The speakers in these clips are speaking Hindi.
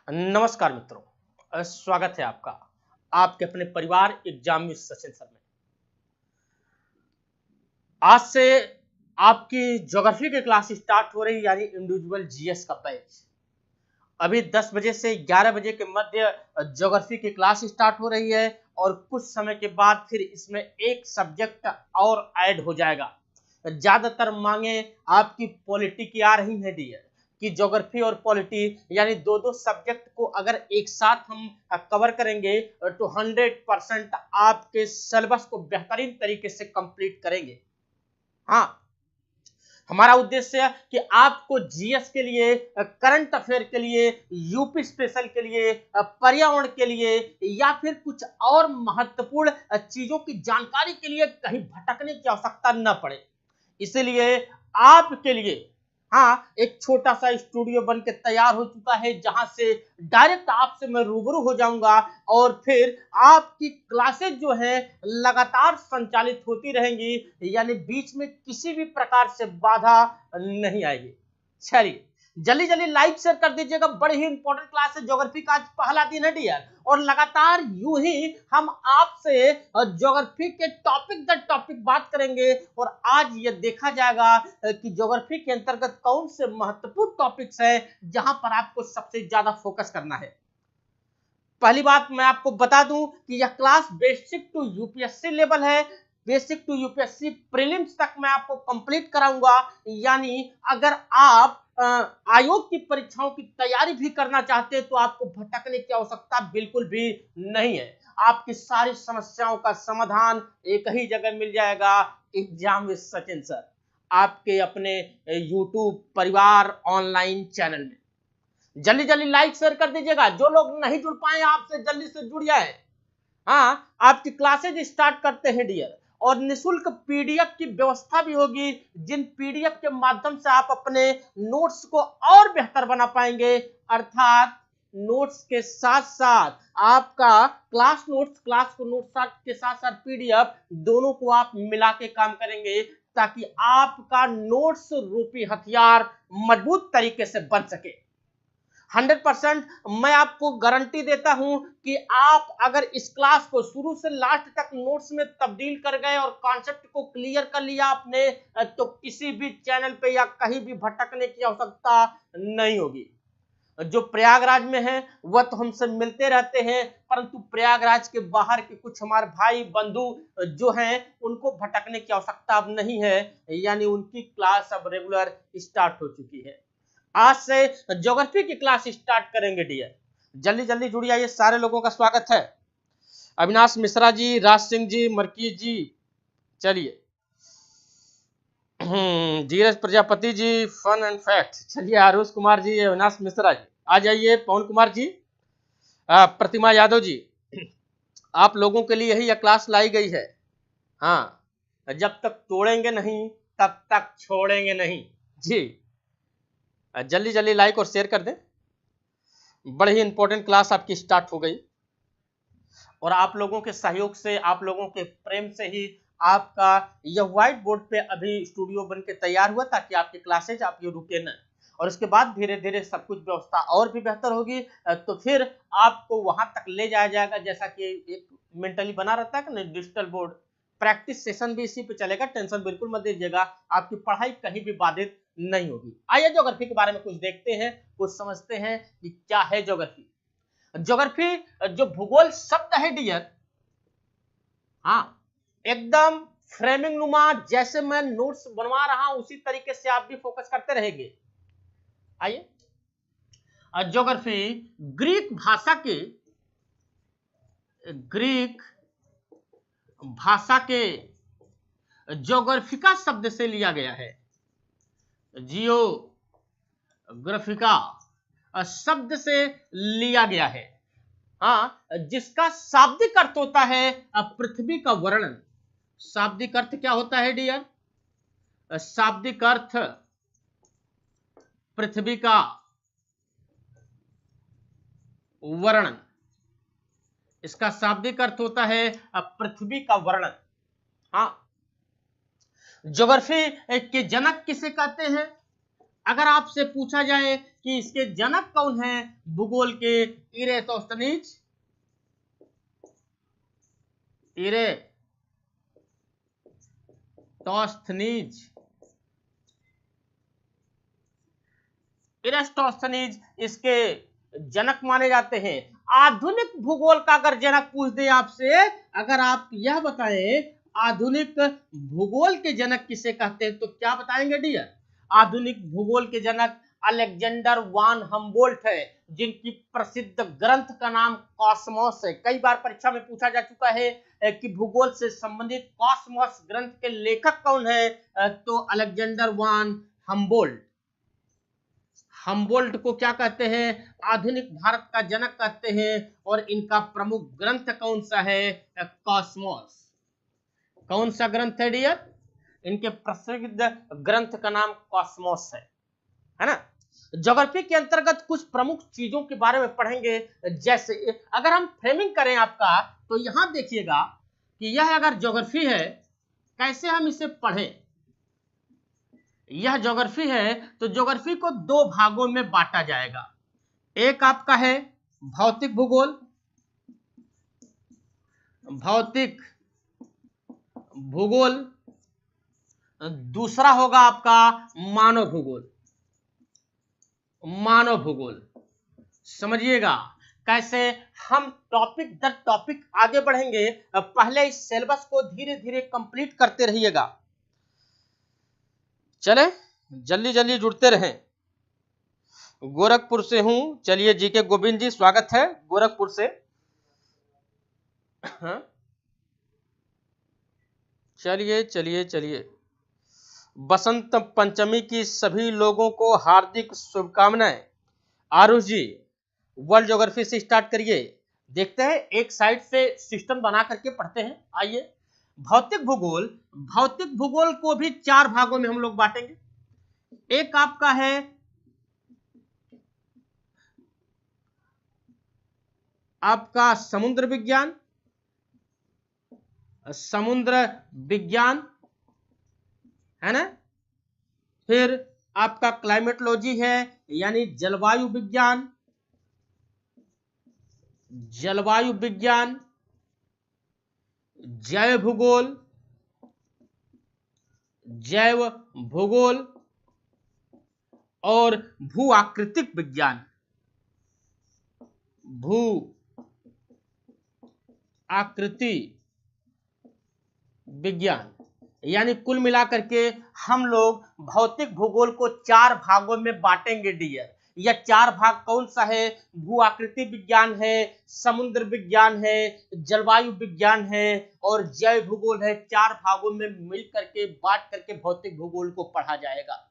नमस्कार मित्रों, स्वागत है आपका आपके अपने परिवार एग्जाम विद सचिन सर में। आज से आपकी ज्योग्राफी की क्लास स्टार्ट हो रही, यानी इंडिविजुअल जीएस का बैच। अभी 10 बजे से 11 बजे के मध्य ज्योग्राफी की क्लास स्टार्ट हो रही है और कुछ समय के बाद फिर इसमें एक सब्जेक्ट और ऐड हो जाएगा। ज्यादातर मांगे आपकी पॉलिटी की आ रही है डियर कि ज्योग्राफी और पॉलिटी यानी दो दो सब्जेक्ट को अगर एक साथ हम कवर करेंगे तो 100% आपके सिलेबस को बेहतरीन तरीके से कंप्लीट करेंगे। हाँ, हमारा उद्देश्य है कि आपको जीएस के लिए, करंट अफेयर के लिए, यूपी स्पेशल के लिए, पर्यावरण के लिए या फिर कुछ और महत्वपूर्ण चीजों की जानकारी के लिए कहीं भटकने की आवश्यकता न पड़े। इसलिए आपके लिए एक छोटा सा स्टूडियो बन के तैयार हो चुका है, जहां से डायरेक्ट आपसे मैं रूबरू हो जाऊंगा और फिर आपकी क्लासेस जो है लगातार संचालित होती रहेंगी, यानी बीच में किसी भी प्रकार से बाधा नहीं आएगी। चलिए जल्दी जल्दी लाइक शेयर कर दीजिएगा। बड़ी ही इंपॉर्टेंट क्लास है ज्योग्राफी का, आज पहला दिन है डियर, और लगातार यूं ही हम आपसे ज्योग्राफी के टॉपिक दर टॉपिक बात करेंगे। और आज ये देखा जाएगा कि ज्योग्राफी के अंतर्गत कौन से महत्वपूर्ण टॉपिक्स हैं जहां पर आपको सबसे ज्यादा फोकस करना है। पहली बात मैं आपको बता दूं कि यह class basic to UPSC level है। बेसिक टू यूपीएससी प्रीलिम्स तक मैं आपको कंप्लीट कराऊंगा, यानी अगर आप आयोग की परीक्षाओं की तैयारी भी करना चाहते हैं तो आपको भटकने की आवश्यकता बिल्कुल भी नहीं है। आपकी सारी समस्याओं का समाधान एक ही जगह मिल जाएगा, एग्जाम विद सचिन सर, आपके अपने यूट्यूब परिवार ऑनलाइन चैनल में। जल्दी जल्दी लाइक शेयर कर दीजिएगा। जो लोग नहीं जुड़ पाए आपसे जल्दी से जुड़ जाए। आपकी क्लासेज स्टार्ट करते हैं डियर, और निशुल्क पीडीएफ की व्यवस्था भी होगी, जिन पीडीएफ के माध्यम से आप अपने नोट्स को और बेहतर बना पाएंगे। अर्थात नोट्स के साथ साथ आपका क्लास को नोट्स के साथ साथ पीडीएफ दोनों को आप मिला के काम करेंगे, ताकि आपका नोट्स रूपी हथियार मजबूत तरीके से बन सके। 100% मैं आपको गारंटी देता हूं कि आप अगर इस क्लास को शुरू से लास्ट तक नोट्स में तब्दील कर गए और कॉन्सेप्ट को क्लियर कर लिया आपने, तो किसी भी चैनल पे या कहीं भी भटकने की आवश्यकता नहीं होगी। जो प्रयागराज में है वह तो हमसे मिलते रहते हैं, परंतु प्रयागराज के बाहर के कुछ हमारे भाई बंधु जो हैं उनको भटकने की आवश्यकता अब नहीं है, यानी उनकी क्लास अब रेगुलर स्टार्ट हो चुकी है। आज से ज्योग्राफी की क्लास स्टार्ट करेंगे डियर। जल्दी जल्दी जुड़िए, ये सारे लोगों का स्वागत है। अविनाश मिश्रा जी, राज सिंह जी, मरकीज जी, चलिए धीरज Prajapati ji, fun and fact, चलिए आरुष कुमार जी, अविनाश मिश्रा जी आ जाइए, पवन कुमार जी, प्रतिमा यादव जी, आप लोगों के लिए यही क्लास लाई गई है। जब तक तोड़ेंगे नहीं तब तक छोड़ेंगे नहीं जी। जल्दी जल्दी लाइक और शेयर कर दें। बड़ी ही इंपॉर्टेंट क्लास आपकी स्टार्ट हो गई, और आप लोगों के सहयोग से, आप लोगों के प्रेम से ही आपका यह व्हाइट बोर्ड पे अभी स्टूडियो बन के तैयार हुआ, ताकि आपकी क्लासेज आप ये रुके न, और इसके बाद धीरे धीरे सब कुछ व्यवस्था और भी बेहतर होगी, तो फिर आपको वहां तक ले जाया जाएगा, जैसा कि एक मेंटली बना रहता है ना डिजिटल बोर्ड। प्रैक्टिस सेशन भी इसी पे चलेगा, टेंशन बिल्कुल मत दीजिएगा, आपकी पढ़ाई कहीं भी बाधित नहीं होगी। आइए ज्योग्राफी के बारे में कुछ देखते हैं, कुछ समझते हैं कि क्या है ज्योग्राफी। ज्योग्राफी जो भूगोल शब्द है डियर, एकदम फ्रेमिंग नुमा, जैसे मैं नोट्स बनवा रहा हूं उसी तरीके से आप भी फोकस करते रहेंगे। आइए, ज्योग्राफी ग्रीक भाषा के ज्योग्राफिका शब्द से लिया गया है। जियोग्राफिका शब्द से लिया गया है, जिसका शाब्दिक अर्थ होता है पृथ्वी का वर्णन। शाब्दिक अर्थ क्या होता है डियर? शाब्दिक अर्थ पृथ्वी का वर्णन, इसका शाब्दिक अर्थ होता है पृथ्वी का वर्णन। ज्योग्राफी के जनक किसे कहते हैं? अगर आपसे पूछा जाए कि इसके जनक कौन है भूगोल के, इरेटोस्थनीज, इरेटोस्थनीज इसके जनक माने जाते हैं। आधुनिक भूगोल का अगर जनक पूछ दे आपसे, अगर आप यह बताएं आधुनिक भूगोल के जनक किसे कहते हैं, तो क्या बताएंगे डियर? आधुनिक भूगोल के जनक अलेक्जेंडर वान हम्बोल्ट है, जिनकी प्रसिद्ध ग्रंथ का नाम कॉस्मोस है। कई बार परीक्षा में पूछा जा चुका है कि भूगोल से संबंधित कॉस्मोस ग्रंथ के लेखक कौन है, तो अलेक्जेंडर वान हम्बोल्ट। हम्बोल्ट को क्या कहते हैं? आधुनिक भारत का जनक कहते हैं। और इनका प्रमुख ग्रंथ कौन सा है? कॉस्मोस। कौन सा ग्रंथ है डियर? इनके प्रसिद्ध ग्रंथ का नाम कॉस्मोस है ना। ज्योग्राफी के अंतर्गत कुछ प्रमुख चीजों के बारे में पढ़ेंगे। जैसे अगर हम फ्रेमिंग करें आपका, तो यहां देखिएगा कि यह अगर ज्योग्राफी है, कैसे हम इसे पढ़ें। यह ज्योग्राफी है, तो ज्योग्राफी को दो भागों में बांटा जाएगा। एक आपका है भौतिक भूगोल, भौतिक भूगोल, दूसरा होगा आपका मानव भूगोल। मानव भूगोल समझिएगा कैसे हम टॉपिक दर टॉपिक आगे बढ़ेंगे। पहले इस सिलेबस को धीरे धीरे कंप्लीट करते रहिएगा। चले जल्दी जल्दी जुड़ते रहें। गोरखपुर से हूं, चलिए जीके गोविंद जी स्वागत है गोरखपुर से। चलिए चलिए चलिए, बसंत पंचमी की सभी लोगों को हार्दिक शुभकामनाएं। आरुष जी वर्ल्ड ज्योग्राफी से स्टार्ट करिए, देखते हैं एक साइड से सिस्टम बना करके पढ़ते हैं। आइए, भौतिक भूगोल, भौतिक भूगोल को भी चार भागों में हम लोग बांटेंगे। एक आपका है आपका समुद्र विज्ञान, समुद्र विज्ञान है ना। फिर आपका क्लाइमेटोलॉजी है, यानी जलवायु विज्ञान, जलवायु विज्ञान, जैव भूगोल, जैव भूगोल, और भू आकृतिक विज्ञान, भू आकृति विज्ञान। यानी कुल मिलाकर के हम लोग भौतिक भूगोल को चार भागों में बांटेंगे डियर। यह चार भाग कौन सा है? भू आकृति विज्ञान है, समुद्र विज्ञान है, जलवायु विज्ञान है, और जैव भूगोल है। चार भागों में मिल करके बांट करके भौतिक भूगोल को पढ़ा जाएगा।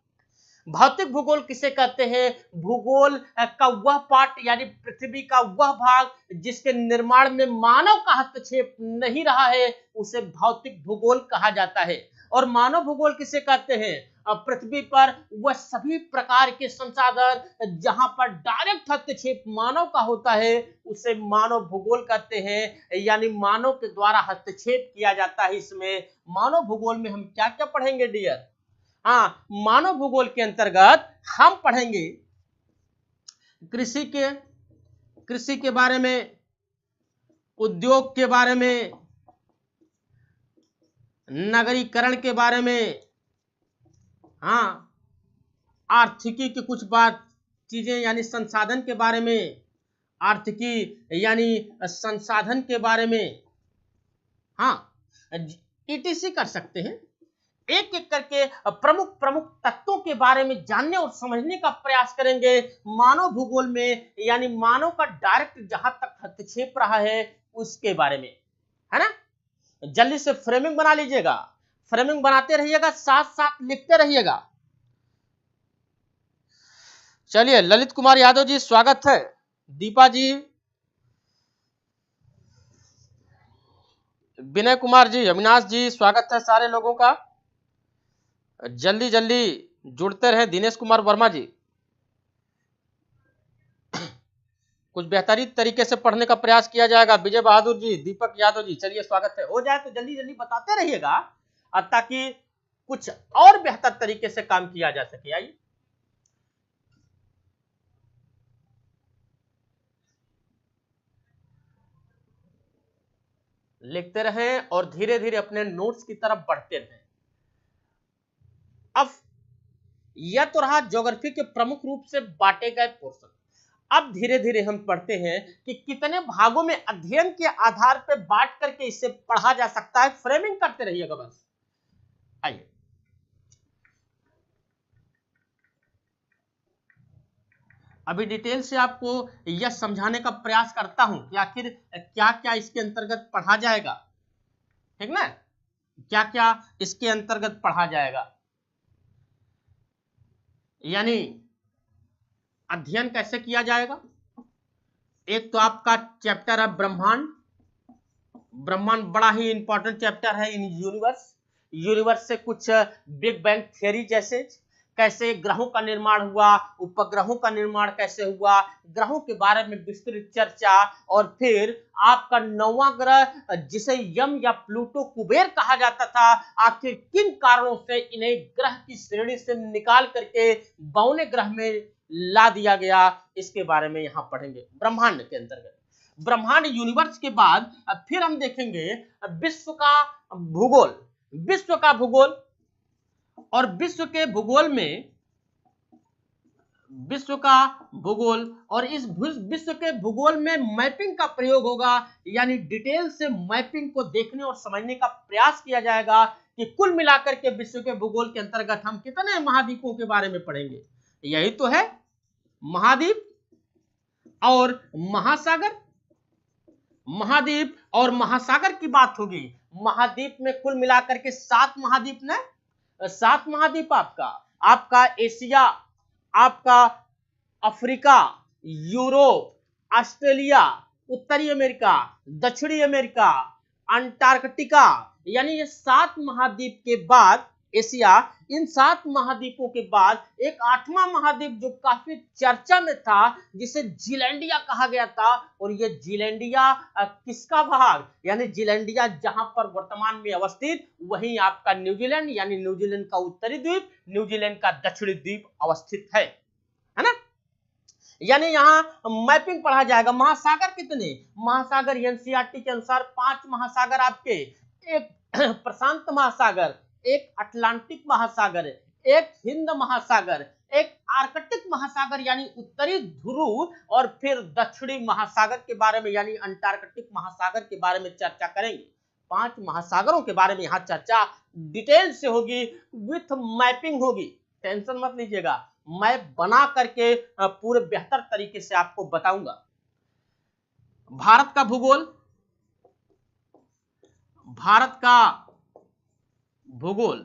भौतिक भूगोल किसे कहते हैं? भूगोल का वह पार्ट, यानी पृथ्वी का वह भाग जिसके निर्माण में मानव का हस्तक्षेप नहीं रहा है, उसे भौतिक भूगोल कहा जाता है। और मानव भूगोल किसे कहते हैं? पृथ्वी पर वह सभी प्रकार के संसाधन जहां पर डायरेक्ट हस्तक्षेप मानव का होता है, उसे मानव भूगोल कहते हैं। यानी मानव के द्वारा हस्तक्षेप किया जाता है। इसमें मानव भूगोल में हम क्या क्या पढ़ेंगे डियर? हाँ, मानव भूगोल के अंतर्गत हम पढ़ेंगे कृषि के बारे में, उद्योग के बारे में, नगरीकरण के बारे में, हाँ, आर्थिकी की कुछ बात चीजें यानी संसाधन के बारे में, आर्थिकी यानी संसाधन के बारे में, हाँ, ईटीसी कर सकते हैं। एक एक करके प्रमुख प्रमुख तत्वों के बारे में जानने और समझने का प्रयास करेंगे मानव भूगोल में, यानी मानव का डायरेक्ट जहां तक हस्तक्षेप रहा है उसके बारे में, है ना। जल्दी से फ्रेमिंग बना लीजिएगा, फ्रेमिंग बनाते रहिएगा, साथ साथ लिखते रहिएगा। चलिए, ललित कुमार यादव जी स्वागत है, दीपा जी, विनय कुमार जी, अविनाश जी स्वागत है सारे लोगों का। जल्दी जल्दी जुड़ते रहे। दिनेश कुमार वर्मा जी, कुछ बेहतरीन तरीके से पढ़ने का प्रयास किया जाएगा। विजय बहादुर जी, दीपक यादव जी, चलिए स्वागत है। हो जाए तो जल्दी जल्दी बताते रहिएगा ताकि कुछ और बेहतर तरीके से काम किया जा सके। आइए, लिखते रहें और धीरे धीरे अपने नोट्स की तरफ बढ़ते रहें। अब यह तो रहा ज्योग्राफी के प्रमुख रूप से बांटे गए पोर्शन। अब धीरे धीरे हम पढ़ते हैं कि कितने भागों में अध्ययन के आधार पर बांट करके इसे पढ़ा जा सकता है। फ्रेमिंग करते रहिएगा बस। आइए अभी डिटेल से आपको यह समझाने का प्रयास करता हूं कि आखिर क्या क्या इसके अंतर्गत पढ़ा जाएगा, ठीक ना, क्या क्या इसके अंतर्गत पढ़ा जाएगा, यानी अध्ययन कैसे किया जाएगा। एक तो आपका चैप्टर है ब्रह्मांड। ब्रह्मांड बड़ा ही इंपॉर्टेंट चैप्टर है इन यूनिवर्स। यूनिवर्स से कुछ बिग बैंग थ्योरी जैसे कैसे ग्रहों का निर्माण हुआ, उपग्रहों का निर्माण कैसे हुआ, ग्रहों के बारे में विस्तृत चर्चा, और फिर आपका 9वां ग्रह जिसे यम या प्लूटो कुबेर कहा जाता था, आखिर किन कारणों से इन्हें ग्रह की श्रेणी से निकाल करके 52वें ग्रह में ला दिया गया, इसके बारे में यहां पढ़ेंगे ब्रह्मांड के अंतर्गत। ब्रह्मांड यूनिवर्स के बाद फिर हम देखेंगे विश्व का भूगोल। विश्व का भूगोल, और विश्व के भूगोल में विश्व का भूगोल, और इस विश्व के भूगोल में मैपिंग का प्रयोग होगा, यानी डिटेल से मैपिंग को देखने और समझने का प्रयास किया जाएगा कि कुल मिलाकर के विश्व के भूगोल के अंतर्गत हम कितने महाद्वीपों के बारे में पढ़ेंगे। यही तो है महाद्वीप और महासागर। महाद्वीप और महासागर की बात होगी। महाद्वीप में कुल मिलाकर के 7 महाद्वीप ने 7 महाद्वीप आपका एशिया, आपका अफ्रीका, यूरोप, ऑस्ट्रेलिया, उत्तरी अमेरिका, दक्षिणी अमेरिका, अंटार्कटिका, यानी ये 7 महाद्वीप के बाद एशिया, इन 7 महाद्वीपों के बाद एक 8वां महाद्वीप जो काफी चर्चा में था, जिसे जीलैंडिया कहा गया था। और ये जीलैंडिया किसका भाग, यानी जीलैंडिया जहां पर वर्तमान में अवस्थित, वहीं आपका न्यूजीलैंड, यानी न्यूजीलैंड का उत्तरी द्वीप, न्यूजीलैंड का दक्षिणी द्वीप अवस्थित है ना। यानी यहाँ मैपिंग पढ़ा जाएगा। महासागर कितने, महासागर एनसीईआरटी के अनुसार 5 महासागर आपके, एक प्रशांत महासागर, एक अटलांटिक महासागर, एक हिंद महासागर, एक आर्कटिक महासागर यानी उत्तरी ध्रुव, और फिर दक्षिणी महासागर के बारे में यानी अंटार्कटिक महासागर के बारे में चर्चा करेंगे। 5 महासागरों के बारे में यहाँ चर्चा डिटेल से होगी, विथ मैपिंग होगी। टेंशन मत लीजिएगा, मैं बना करके पूरे बेहतर तरीके से आपको बताऊंगा। भारत का भूगोल, भारत का भूगोल,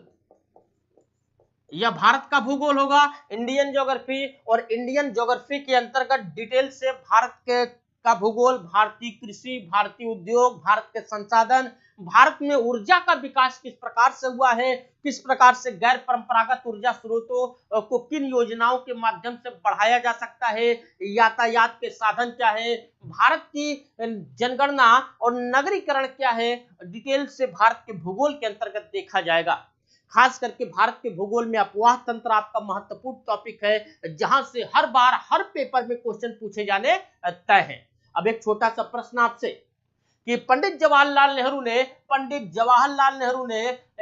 यह भारत का भूगोल होगा, इंडियन ज्योग्राफी। और इंडियन ज्योग्राफी के अंतर्गत डिटेल से भारत के का भूगोल, भारतीय कृषि, भारतीय उद्योग, भारत के संसाधन, भारत में ऊर्जा का विकास किस प्रकार से हुआ है, किस प्रकार से गैर परंपरागत ऊर्जा स्रोतों को किन योजनाओं के माध्यम से बढ़ाया जा सकता है, यातायात के साधन क्या है, भारत की जनगणना और नगरीकरण क्या है, डिटेल से भारत के भूगोल के अंतर्गत देखा जाएगा। खास करके भारत के भूगोल में अपवाह तंत्र आपका महत्वपूर्ण टॉपिक है, जहां से हर बार हर पेपर में क्वेश्चन पूछे जाने तय है। अब एक छोटा सा प्रश्न आपसे कि पंडित जवाहरलाल नेहरू ने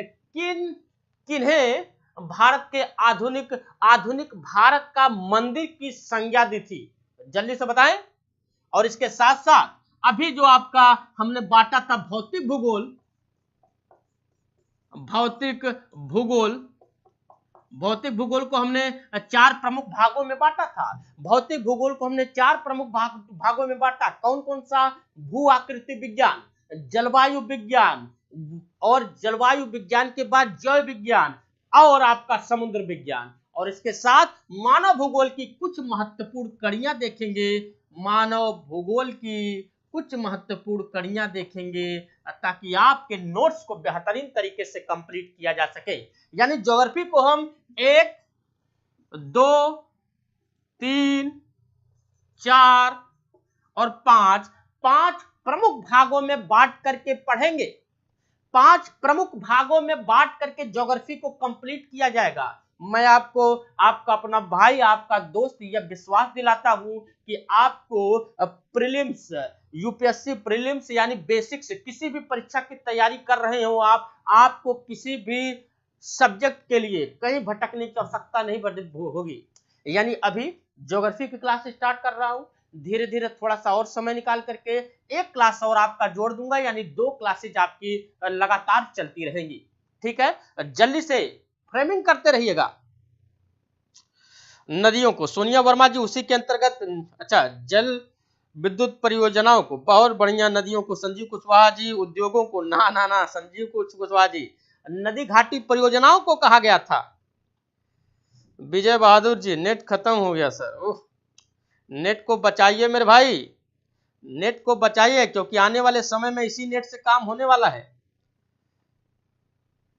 किन्हें भारत के आधुनिक भारत का मंदिर की संज्ञा दी थी, जल्दी से बताएं। और इसके साथ साथ अभी जो आपका हमने बांटा था भौतिक भूगोल को हमने 4 प्रमुख भागों में बांटा था। भौतिक भूगोल को हमने 4 प्रमुख भागों में बांटा। कौन कौन सा, भू आकृति विज्ञान, जलवायु विज्ञान, और जलवायु विज्ञान के बाद जैव विज्ञान, और आपका समुद्र विज्ञान। और इसके साथ मानव भूगोल की कुछ महत्वपूर्ण कड़ियां देखेंगे, मानव भूगोल की कुछ महत्वपूर्ण कड़ियां देखेंगे, ताकि आपके नोट्स को बेहतरीन तरीके से कंप्लीट किया जा सके। यानी ज्योग्राफी को हम 1, 2, 3, 4 और 5 प्रमुख भागों में बांट करके पढ़ेंगे। 5 प्रमुख भागों में बांट करके ज्योग्राफी को कंप्लीट किया जाएगा। मैं आपको, आपका अपना भाई, आपका दोस्त, यह विश्वास दिलाता हूं कि आपको प्रीलिम्स यूपीएससी प्रीलिम्स यानी बेसिक्स किसी भी परीक्षा की तैयारी कर रहे हो आप, आपको किसी भी सब्जेक्ट के लिए कहीं भटकने की आवश्यकता नहीं होगी। यानी अभी ज्योग्राफी की क्लास स्टार्ट कर रहा हूं, धीरे धीरे थोड़ा सा और समय निकाल करके एक क्लास और आपका जोड़ दूंगा, यानी 2 क्लासेज आपकी लगातार चलती रहेंगी। ठीक है, जल्दी से फ्रेमिंग करते रहिएगा। नदियों को सोनिया वर्मा जी उसी के अंतर्गत, अच्छा, जल विद्युत परियोजनाओं को, बहुत बढ़िया, नदियों को संजीव कुशवाहा जी, उद्योगों को ना ना ना संजीव कुशवाहा जी, नदी घाटी परियोजनाओं को कहा गया था। विजय बहादुर जी, नेट खत्म हो गया सर। ओह, नेट को बचाइए मेरे भाई, नेट को बचाइए, क्योंकि आने वाले समय में इसी नेट से काम होने वाला है।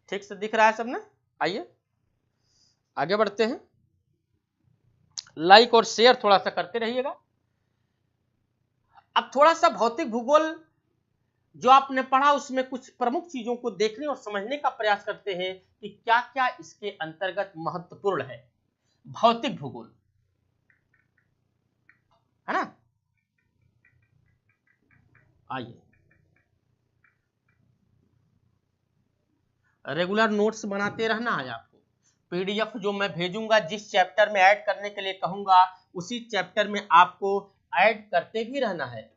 ठीक से दिख रहा है सबने? आइए आगे बढ़ते हैं, लाइक और शेयर थोड़ा सा करते रहिएगा। अब थोड़ा सा भौतिक भूगोल जो आपने पढ़ा उसमें कुछ प्रमुख चीजों को देखने और समझने का प्रयास करते हैं कि क्या क्या इसके अंतर्गत महत्वपूर्ण है। भौतिक भूगोल, है ना? आइए, रेगुलर नोट्स बनाते रहना है आपको। पीडीएफ जो मैं भेजूंगा, जिस चैप्टर में ऐड करने के लिए कहूंगा, उसी चैप्टर में आपको ऐड करते भी रहना है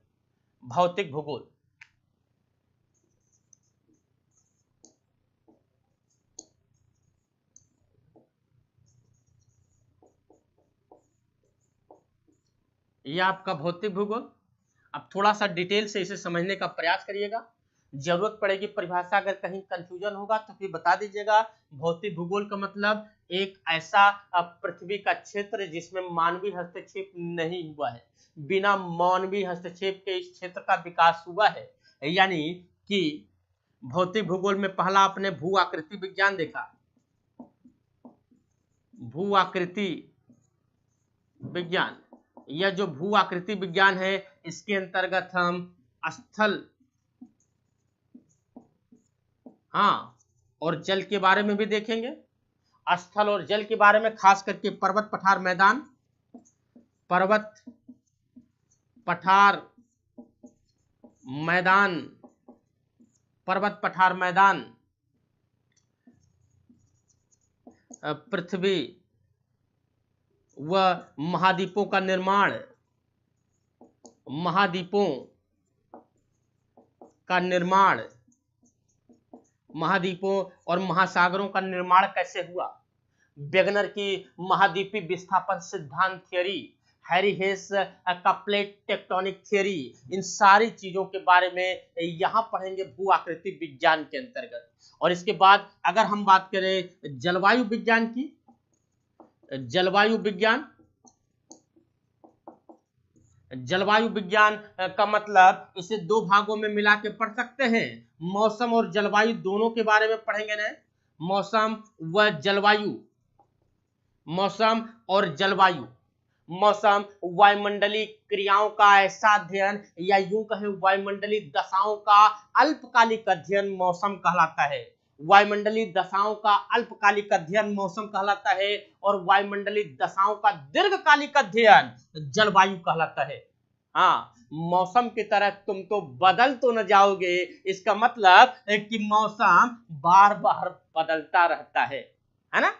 भौतिक भूगोल। ये आपका भौतिक भूगोल। अब थोड़ा सा डिटेल से इसे समझने का प्रयास करिएगा, जरूरत पड़ेगी परिभाषा अगर कहीं कंफ्यूजन होगा तो फिर बता दीजिएगा। भौतिक भूगोल का मतलब एक ऐसा पृथ्वी का क्षेत्र जिसमें मानवीय हस्तक्षेप नहीं हुआ है, बिना मानवीय हस्तक्षेप के इस क्षेत्र का विकास हुआ है। यानी कि भौतिक भूगोल में पहला आपने भू आकृति विज्ञान देखा, भू आकृति विज्ञान। यह जो भू आकृति विज्ञान है, इसके अंतर्गत हम स्थल, हाँ, और जल के बारे में भी देखेंगे। स्थल और जल के बारे में खास करके पर्वत पठार मैदान, पर्वत पठार मैदान, पर्वत पठार मैदान, पृथ्वी व महाद्वीपों का निर्माण, महाद्वीपों का निर्माण, महाद्वीपों और महासागरों का निर्माण कैसे हुआ, वेगनर की महाद्वीपीय विस्थापन सिद्धांत थ्योरी, हैरी हेस का प्लेट टेक्टोनिक थ्योरी, इन सारी चीजों के बारे में यहां पढ़ेंगे भू आकृति विज्ञान के अंतर्गत। और इसके बाद अगर हम बात करें जलवायु विज्ञान की, जलवायु विज्ञान, जलवायु विज्ञान का मतलब इसे 2 भागों में मिला के पढ़ सकते हैं, मौसम और जलवायु दोनों के बारे में पढ़ेंगे ना, मौसम व जलवायु, मौसम और जलवायु। मौसम वायुमंडलीय क्रियाओं का ऐसा अध्ययन, या यूं कहें वायुमंडलीय दशाओं का अल्पकालिक अध्ययन मौसम कहलाता है। वायुमंडलीय दशाओं का अल्पकालिक अध्ययन मौसम कहलाता है, और वायुमंडलीय दशाओं का दीर्घकालिक अध्ययन जलवायु कहलाता है। हाँ, मौसम की तरह तुम तो बदल तो न जाओगे, इसका मतलब है कि मौसम बार बार बदलता रहता है ना?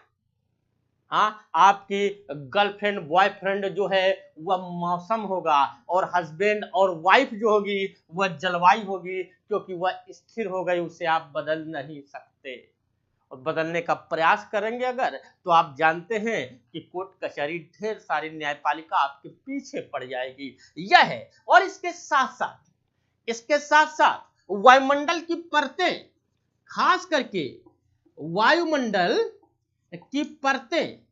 हाँ, आपकी गर्लफ्रेंड बॉयफ्रेंड जो है वह मौसम होगा, और हस्बैंड और वाइफ जो होगी वह जलवायु होगी, क्योंकि वह स्थिर हो गई, उसे आप बदल नहीं सकते। और बदलने का प्रयास करेंगे अगर, तो आप जानते हैं कि कोर्ट कचहरी ढेर सारी न्यायपालिका आपके पीछे पड़ जाएगी। यह है। और इसके साथ साथ वायुमंडल की परतें, खास करके वायुमंडल की परतें,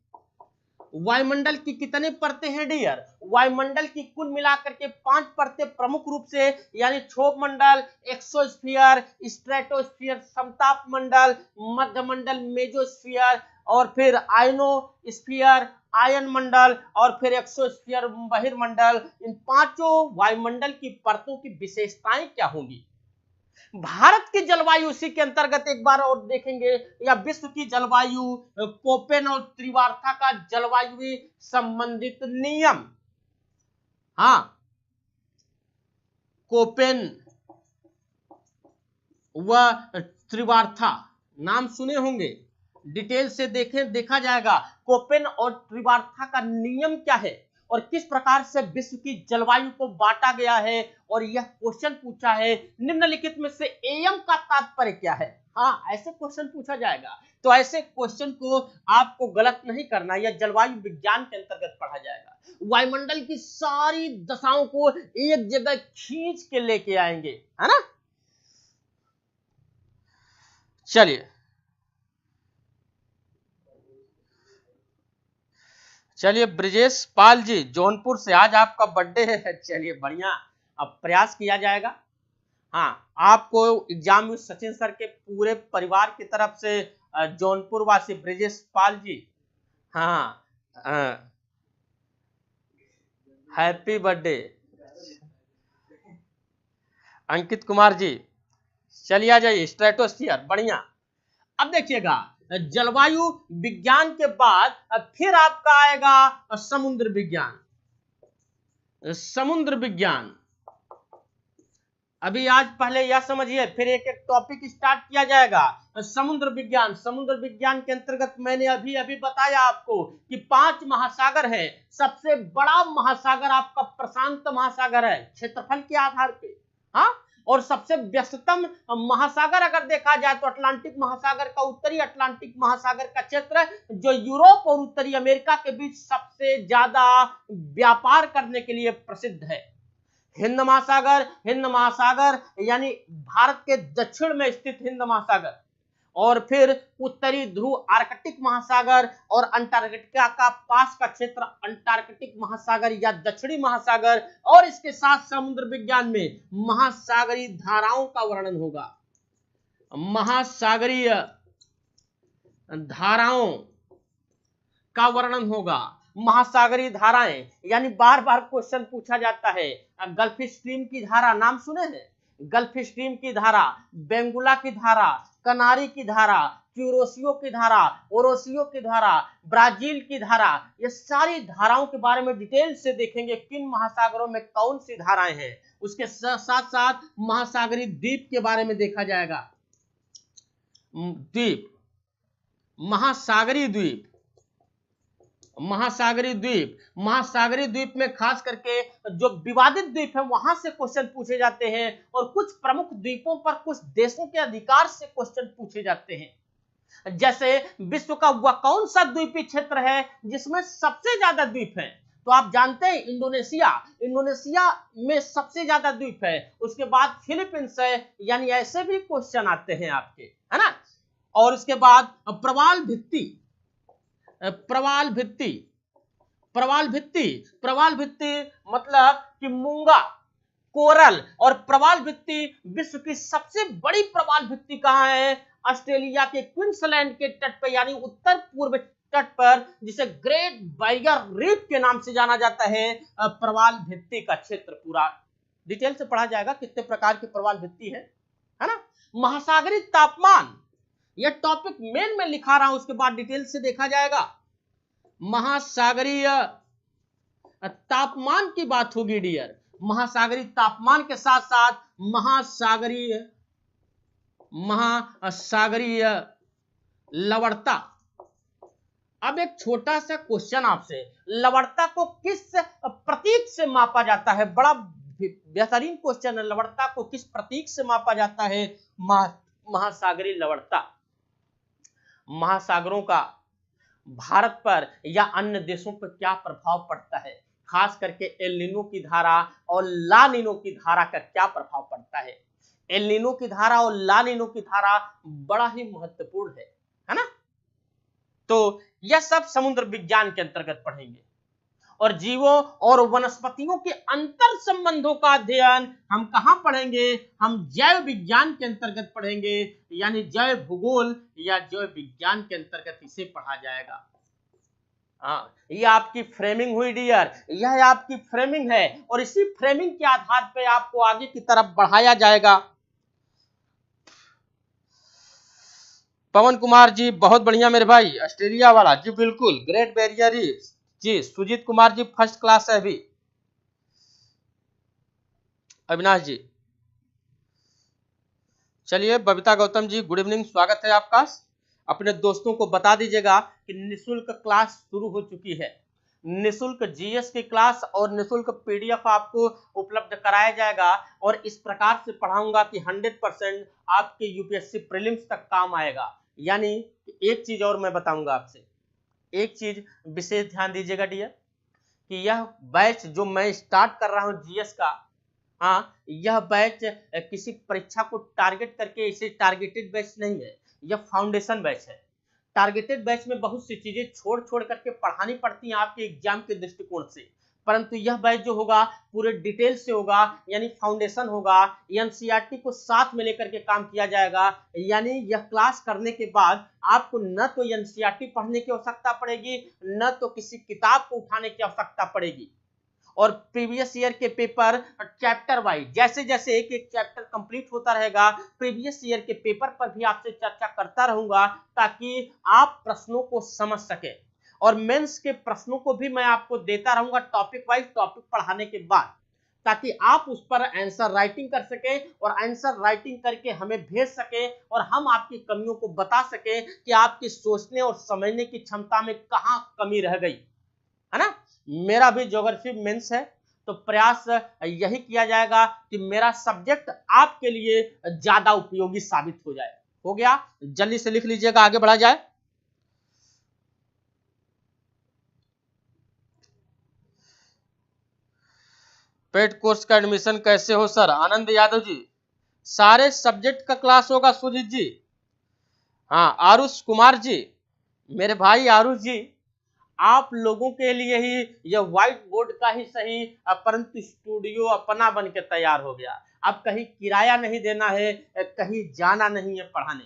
वायुमंडल की कितने परतें हैं डियर? वायुमंडल की कुल मिलाकर के 5 परतें प्रमुख रूप से, यानी क्षोभ मंडल, एक्सोस्फीयर, स्ट्रेटोस्फीयर समताप मंडल, मध्यमंडल मेजोस्फीयर, और फिर आयनोस्फीयर आयन मंडल, और फिर एक्सोस्फीयर बहिर्मंडल। इन 5 वायुमंडल की परतों की विशेषताएं क्या होंगी? भारत की जलवायु इसी के अंतर्गत एक बार और देखेंगे, या विश्व की जलवायु, कोपेन और त्रिवार्ता का कोपेन व त्रिवार्था नाम सुने होंगे, डिटेल से देखा जाएगा कोपेन और त्रिवार्था का नियम क्या है और किस प्रकार से विश्व की जलवायु को बांटा गया है। और यह क्वेश्चन पूछा है निम्नलिखित में से एम का तात्पर्य क्या है। हाँ, ऐसे क्वेश्चन पूछा जाएगा, तो ऐसे क्वेश्चन को आपको गलत नहीं करना। यह जलवायु विज्ञान के अंतर्गत पढ़ा जाएगा। वायुमंडल की सारी दशाओं को एक जगह खींच के लेके आएंगे, है ना। चलिए ब्रिजेश पाल जी जौनपुर से, आज आपका बर्थडे है। चलिए बढ़िया, अब प्रयास किया जाएगा। हाँ, आपको एग्जाम में सचिन सर के पूरे परिवार की तरफ से जौनपुर वासी ब्रिजेश पाल जी, हाँ, हैप्पी बर्थडे। अंकित कुमार जी, चलिए आ जाइए। स्ट्रेटोस्फीयर, बढ़िया। अब देखिएगा जलवायु विज्ञान के बाद फिर आपका आएगा समुद्र विज्ञान। समुद्र विज्ञान अभी आज पहले यह समझिए, फिर एक एक टॉपिक स्टार्ट किया जाएगा। समुद्र विज्ञान, समुद्र विज्ञान के अंतर्गत मैंने अभी अभी बताया आपको कि 5 महासागर है। सबसे बड़ा महासागर आपका प्रशांत महासागर है क्षेत्रफल के आधार पे, हाँ। और सबसे व्यस्ततम महासागर अगर देखा जाए तो अटलांटिक महासागर का, उत्तरी अटलांटिक महासागर का क्षेत्र जो यूरोप और उत्तरी अमेरिका के बीच सबसे ज्यादा व्यापार करने के लिए प्रसिद्ध है। हिंद महासागर यानी भारत के दक्षिण में स्थित हिंद महासागर, और फिर उत्तरी ध्रुव आर्कटिक महासागर और अंटार्कटिका का पास का क्षेत्र अंटार्कटिक महासागर या दक्षिणी महासागर। और इसके साथ समुद्र विज्ञान में महासागरीय धाराओं का वर्णन होगा। महासागरीय धाराओं का वर्णन होगा। महासागरीय धाराएं यानी बार बार क्वेश्चन पूछा जाता है। गल्फ स्ट्रीम की धारा नाम सुने हैं, गल्फ स्ट्रीम की धारा, बेंगुला की धारा, कनारी की धारा, क्यूरोसियो की धारा, ओरोसियो की धारा, ब्राजील की धारा, ये सारी धाराओं के बारे में डिटेल से देखेंगे किन महासागरों में कौन सी धाराएं हैं। उसके साथ साथ महासागरीय द्वीप के बारे में देखा जाएगा। द्वीप, महासागरीय द्वीप, महासागरीय द्वीप, महासागरीय द्वीप में खास करके जो विवादित द्वीप है वहां से क्वेश्चन पूछे जाते हैं, और कुछ प्रमुख द्वीपों पर कुछ देशों के अधिकार से क्वेश्चन पूछे जाते हैं। जैसे विश्व का वह कौन सा द्वीपीय क्षेत्र है जिसमें सबसे ज्यादा द्वीप है, तो आप जानते हैं इंडोनेशिया, इंडोनेशिया में सबसे ज्यादा द्वीप है। उसके बाद फिलीपींस है, यानी ऐसे भी क्वेश्चन आते हैं आपके, है ना। और उसके बाद प्रवाल भित्ति, प्रवाल भित्ति, प्रवाल भित्ति, प्रवाल भित्ति मतलब कि मूंगा, कोरल। और प्रवाल भित्ति, विश्व की सबसे बड़ी प्रवाल भित्ति कहां है? ऑस्ट्रेलिया के क्वींसलैंड के तट पर, यानी उत्तर पूर्व तट पर, जिसे ग्रेट बैरियर रीफ के नाम से जाना जाता है। प्रवाल भित्ति का क्षेत्र पूरा डिटेल से पढ़ा जाएगा कितने प्रकार की प्रवाल भित्ति है ना। महासागरीय तापमान, यह टॉपिक मेन में लिखा रहा हूं, उसके बाद डिटेल से देखा जाएगा। महासागरीय तापमान की बात होगी डियर। महासागरीय तापमान के साथ साथ महासागरीय लवणता। अब एक छोटा सा क्वेश्चन आपसे, लवणता को किस प्रतीक से मापा जाता है? बड़ा बेहतरीन क्वेश्चन है। लवणता को किस प्रतीक से मापा जाता है? महासागरीय लवणता। महासागरों का भारत पर या अन्य देशों पर क्या प्रभाव पड़ता है? खास करके एल नीनो की धारा और ला नीनो की धारा का क्या प्रभाव पड़ता है? एल नीनो की धारा और ला नीनो की धारा बड़ा ही महत्वपूर्ण है ना। तो यह सब समुद्र विज्ञान के अंतर्गत पढ़ेंगे। और जीवों और वनस्पतियों के अंतर संबंधों का अध्ययन हम कहां पढ़ेंगे? हम जैव विज्ञान के अंतर्गत पढ़ेंगे, यानी जैव भूगोल या जैव विज्ञान के अंतर्गत इसे पढ़ा जाएगा। हाँ, ये आपकी फ्रेमिंग हुई डियर, यह आपकी फ्रेमिंग है, और इसी फ्रेमिंग के आधार पर आपको आगे की तरफ बढ़ाया जाएगा। पवन कुमार जी बहुत बढ़िया मेरे भाई, ऑस्ट्रेलिया वाला जी, बिल्कुल ग्रेट बैरियर रीफ जी। सुजीत कुमार जी फर्स्ट क्लास है अभी। अविनाश जी। चलिए बबीता गौतम जी, गुड इवनिंग, स्वागत है आपका। अपने दोस्तों को बता दीजिएगा कि निःशुल्क क्लास शुरू हो चुकी है। निःशुल्क जीएस की क्लास और निःशुल्क पीडीएफ आपको उपलब्ध कराया जाएगा और इस प्रकार से पढ़ाऊंगा कि 100% आपके यूपीएससी प्रीलिम्स तक काम आएगा। यानी एक चीज और मैं बताऊंगा आपसे, एक चीज विशेष ध्यान दीजिएगा डियर, कि यह बैच जो मैं स्टार्ट कर रहा हूं जीएस का, हाँ, यह बैच किसी परीक्षा को टारगेट करके इसे टारगेटेड बैच नहीं है, यह फाउंडेशन बैच है। टारगेटेड बैच में बहुत सी चीजें छोड़ छोड़ करके पढ़ानी पड़ती हैं आपके एग्जाम के दृष्टिकोण से, परंतु यह बैच जो होगा पूरे डिटेल से होगा, यानी फाउंडेशन होगा, एनसीईआरटी को साथ में लेकर के काम किया जाएगा। यानी यह क्लास करने के बाद आपको न तो एनसीईआरटी पढ़ने की आवश्यकता पड़ेगी, न तो किसी किताब को उठाने की आवश्यकता पड़ेगी, और प्रीवियस ईयर के पेपर चैप्टर वाइज जैसे जैसे एक एक चैप्टर कंप्लीट होता रहेगा, प्रीवियस ईयर के पेपर पर भी आपसे चर्चा करता रहूंगा ताकि आप प्रश्नों को समझ सके, और मेंस के प्रश्नों को भी मैं आपको देता रहूंगा टॉपिक वाइज, टॉपिक पढ़ाने के बाद, ताकि आप उस पर आंसर राइटिंग कर सके और आंसर राइटिंग करके हमें भेज सके और हम आपकी कमियों को बता सके कि आपकी सोचने और समझने की क्षमता में कहां कमी रह गई है ना। मेरा भी ज्योग्राफी मेंस है, तो प्रयास यही किया जाएगा कि मेरा सब्जेक्ट आपके लिए ज्यादा उपयोगी साबित हो जाए। हो गया, जल्दी से लिख लीजिएगा, आगे बढ़ा जाए। पेड कोर्स का एडमिशन कैसे हो सर? आनंद यादव जी, सारे सब्जेक्ट का क्लास होगा सुजीत जी। हाँ, आरुष कुमार जी, मेरे भाई आरुष जी, आप लोगों के लिए ही यह व्हाइट बोर्ड का ही सही, परंतु स्टूडियो अपना बन के तैयार हो गया। अब कहीं किराया नहीं देना है, कहीं जाना नहीं है पढ़ाने।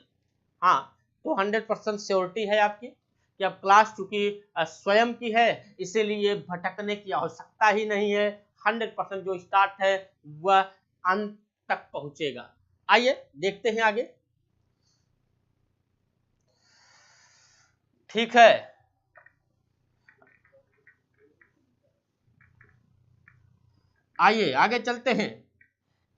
हाँ, तो 100% श्योरिटी है आपकी कि अब क्लास चूंकि स्वयं की है, इसीलिए भटकने की आवश्यकता ही नहीं है। 100% जो स्टार्ट है वह अंत तक पहुंचेगा। आइए देखते हैं आगे। ठीक है, आइए आगे चलते हैं,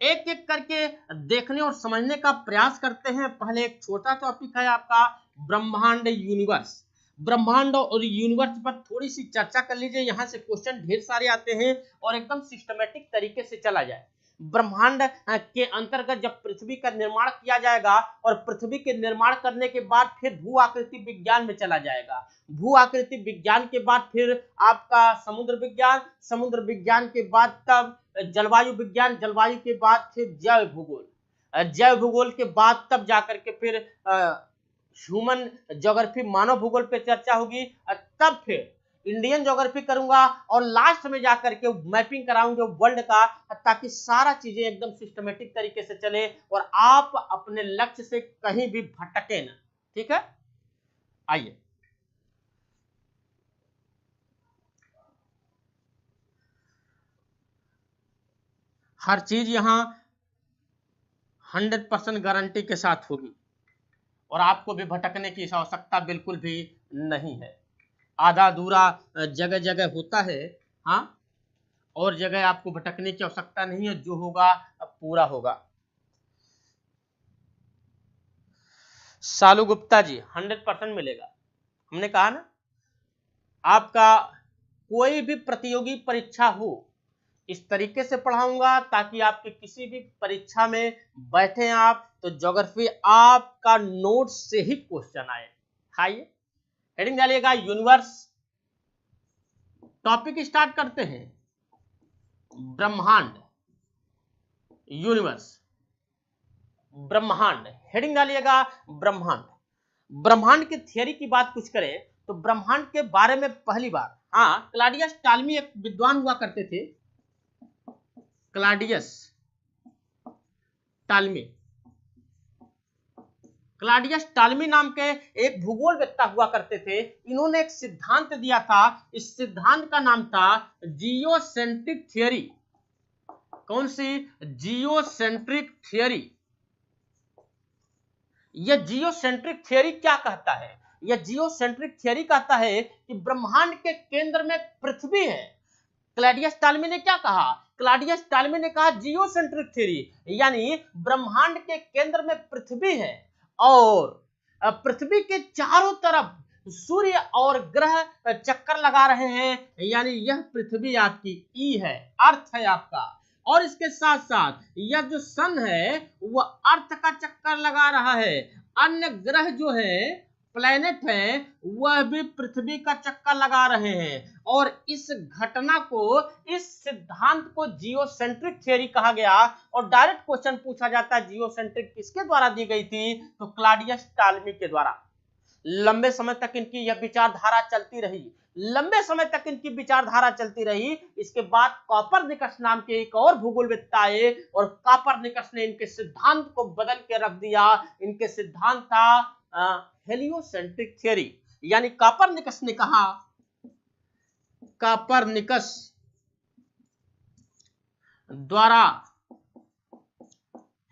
एक एक करके देखने और समझने का प्रयास करते हैं। पहले एक छोटा टॉपिक है आपका ब्रह्मांड यूनिवर्स। ब्रह्मांड और यूनिवर्स पर थोड़ी सी चर्चा कर लीजिए, यहां से क्वेश्चन ढेर सारे आते हैं और एकदम सिस्टमेटिक तरीके से चला जाए। ब्रह्मांड के अंतर्गत जब पृथ्वी का निर्माण किया जाएगा और पृथ्वी के निर्माण करने के बाद फिर भू आकृति विज्ञान में चला जाएगा, भू आकृति विज्ञान के बाद फिर आपका समुद्र विज्ञान, समुद्र विज्ञान के बाद तब जलवायु विज्ञान, जलवायु के बाद फिर जैव भूगोल, जैव भूगोल के बाद तब जाकर के फिर ह्यूमन ज्योग्राफी, मानव भूगोल पे चर्चा होगी, तब फिर इंडियन ज्योग्राफी करूंगा और लास्ट में जाकर के मैपिंग कराऊंगे वर्ल्ड का, ताकि सारा चीजें एकदम सिस्टमेटिक तरीके से चले और आप अपने लक्ष्य से कहीं भी भटके ना। ठीक है, आइए हर चीज यहां 100% गारंटी के साथ होगी और आपको भी भटकने की आवश्यकता बिल्कुल भी नहीं है। आधा अधूरा जगह जगह होता है, हाँ, और जगह आपको भटकने की आवश्यकता नहीं है, जो होगा अब पूरा होगा। सालू गुप्ता जी, 100% मिलेगा। हमने कहा ना, आपका कोई भी प्रतियोगी परीक्षा हो, इस तरीके से पढ़ाऊंगा ताकि आपके किसी भी परीक्षा में बैठे आप तो ज्योग्राफी आपका नोट से ही क्वेश्चन आए। आइए हेडिंग डालिएगा यूनिवर्स, टॉपिक स्टार्ट करते हैं। ब्रह्मांड, यूनिवर्स, ब्रह्मांड, हेडिंग डालिएगा ब्रह्मांड। ब्रह्मांड की थियरी की बात कुछ करें तो ब्रह्मांड के बारे में पहली बार, हाँ, क्लाडियस टालमी एक विद्वान हुआ करते थे, क्लाडियस टालमी, क्लाडियस टालमी नाम के एक भूगोलवेत्ता हुआ करते थे। इन्होंने एक सिद्धांत दिया था, इस सिद्धांत का नाम था जियोसेंट्रिक थियरी। कौन सी? Geocentric theory. यह जियोसेंट्रिक थियरी क्या कहता है? यह जियोसेंट्रिक थियरी कहता है कि ब्रह्मांड के केंद्र में पृथ्वी है, क्लॉडियस टॉलमी ने क्या कहा? क्लॉडियस टॉलमी ने कहा जियोसेंट्रिक थ्योरी, यानी ब्रह्मांड के केंद्र में पृथ्वी है और पृथ्वी के चारों तरफ सूर्य और ग्रह चक्कर लगा रहे हैं, यानी यह पृथ्वी आपकी ई है, अर्थ है आपका। और इसके साथ साथ यह जो सन है वह अर्थ का चक्कर लगा रहा है। अन्य ग्रह जो है, प्लेनेट है, वह भी पृथ्वी का चक्कर लगा रहे हैं। और इस घटना को, इस सिद्धांत को जियोसेंट्रिक थ्योरी कहा गया। और डायरेक्ट क्वेश्चन पूछा जाता है जियोसेंट्रिक किसके द्वारा दी गई थी? तो क्लॉडियस टॉलमी के द्वारा। लंबे समय तक इनकी यह विचारधारा चलती रही, लंबे समय तक इनकी विचारधारा चलती रही। इसके बाद कॉपरनिकस नाम के एक और भूगोलवेत्ता आए और कॉपरनिकस ने इनके सिद्धांत को बदल के रख दिया। इनके सिद्धांत था हेलियोसेंट्रिक थ्योरी, यानी कॉपरनिकस ने कहा, कॉपरनिकस द्वारा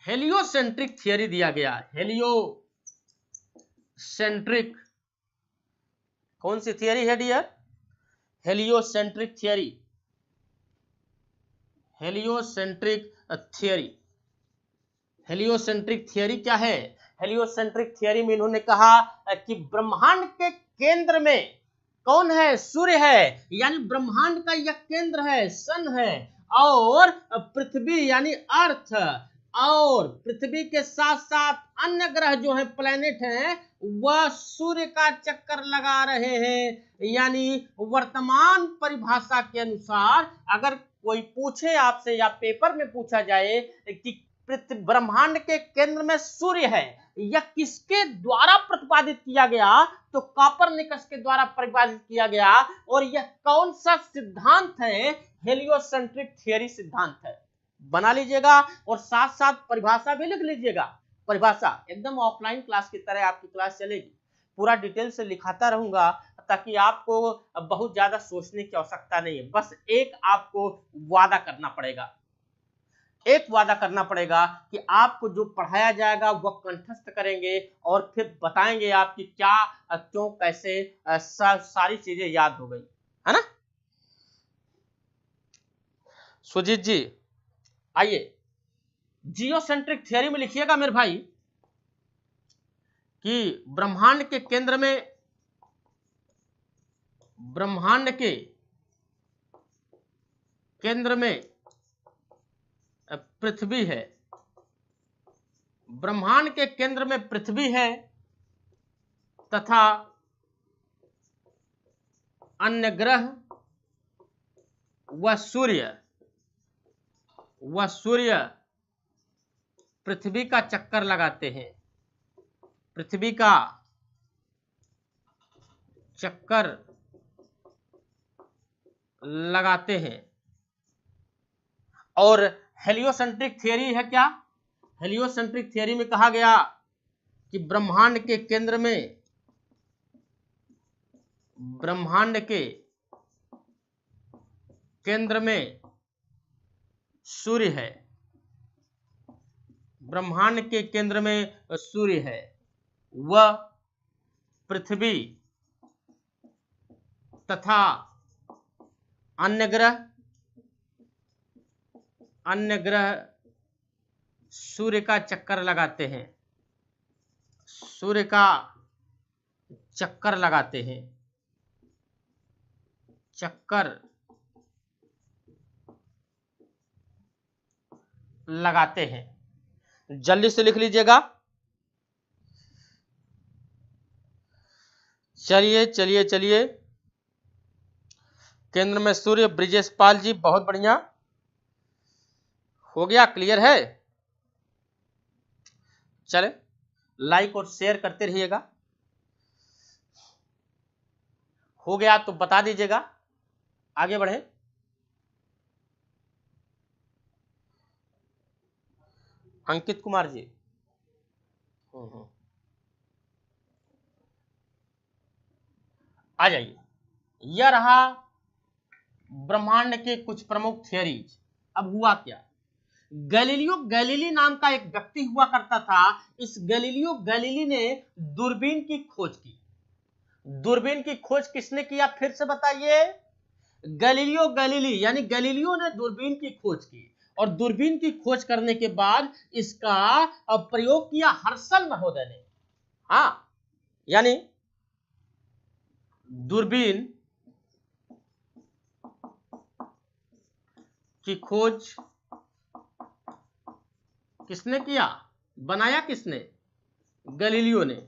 हेलियोसेंट्रिक थ्योरी दिया गया। हेलियोसेंट्रिक कौन सी थियरी है dear? Heliocentric theory. Heliocentric theory, heliocentric theory क्या है? हेलियोसेंट्रिक थ्योरी में इन्होंने कहा कि ब्रह्मांड के केंद्र में कौन है? सूर्य है, यानी ब्रह्मांड का यह केंद्र है, सन है, और पृथ्वी यानी अर्थ, और पृथ्वी के साथ साथ अन्य ग्रह जो है, प्लेनेट हैं, वह सूर्य का चक्कर लगा रहे हैं। यानी वर्तमान परिभाषा के अनुसार अगर कोई पूछे आपसे या पेपर में पूछा जाए कि ब्रह्मांड के केंद्र में सूर्य है, यह किसके द्वारा प्रतिपादित किया गया? तो कॉपरनिकस के द्वारा प्रतिपादित किया गया। और यह कौन सा सिद्धांत है? हेलियोसेंट्रिक थ्योरी सिद्धांत है। बना लीजिएगा और साथ साथ परिभाषा भी लिख लीजिएगा। परिभाषा एकदम ऑफलाइन क्लास की तरह आपकी क्लास चलेगी, पूरा डिटेल से लिखाता रहूंगा ताकि आपको बहुत ज्यादा सोचने की आवश्यकता नहीं है। बस एक आपको वादा करना पड़ेगा, एक वादा करना पड़ेगा कि आपको जो पढ़ाया जाएगा वह कंठस्थ करेंगे और फिर बताएंगे आपकी क्या, क्यों, कैसे सारी चीजें याद हो गई, है ना? सुजीत जी आइए, जियोसेंट्रिक थ्योरी में लिखिएगा मेरे भाई कि ब्रह्मांड के केंद्र में, ब्रह्मांड के केंद्र में पृथ्वी है, ब्रह्मांड के केंद्र में पृथ्वी है तथा अन्य ग्रह व सूर्य पृथ्वी का चक्कर लगाते हैं, पृथ्वी का चक्कर लगाते हैं। और हेलियोसेंट्रिक थ्योरी है क्या? हेलियोसेंट्रिक थ्योरी में कहा गया कि ब्रह्मांड के केंद्र में, ब्रह्मांड के केंद्र में सूर्य है, ब्रह्मांड के केंद्र में सूर्य है, वह पृथ्वी तथा अन्य ग्रह सूर्य का चक्कर लगाते हैं, सूर्य का चक्कर लगाते हैं, चक्कर लगाते हैं। जल्दी से लिख लीजिएगा। चलिए चलिए चलिए, केंद्र में सूर्य, ब्रिजेश पाल जी बहुत बढ़िया, हो गया, क्लियर है? चले, लाइक और शेयर करते रहिएगा। हो गया तो बता दीजिएगा, आगे बढ़े। अंकित कुमार जी, आ जाइए। यह रहा ब्रह्मांड के कुछ प्रमुख थियरीज। अब हुआ क्या? गैलीलियो गैलीली नाम का एक व्यक्ति हुआ करता था। इस गैलीलियो गैलीली ने दूरबीन की खोज की। दूरबीन की खोज किसने किया, फिर से बताइए? गैलीलियो गैलीली यानी गैलीलियो ने दूरबीन की खोज की, और दूरबीन की खोज करने के बाद इसका प्रयोग किया हर्शल महोदय ने। हाँ, यानी दूरबीन की खोज किसने किया, बनाया किसने, गैलीलियो ने।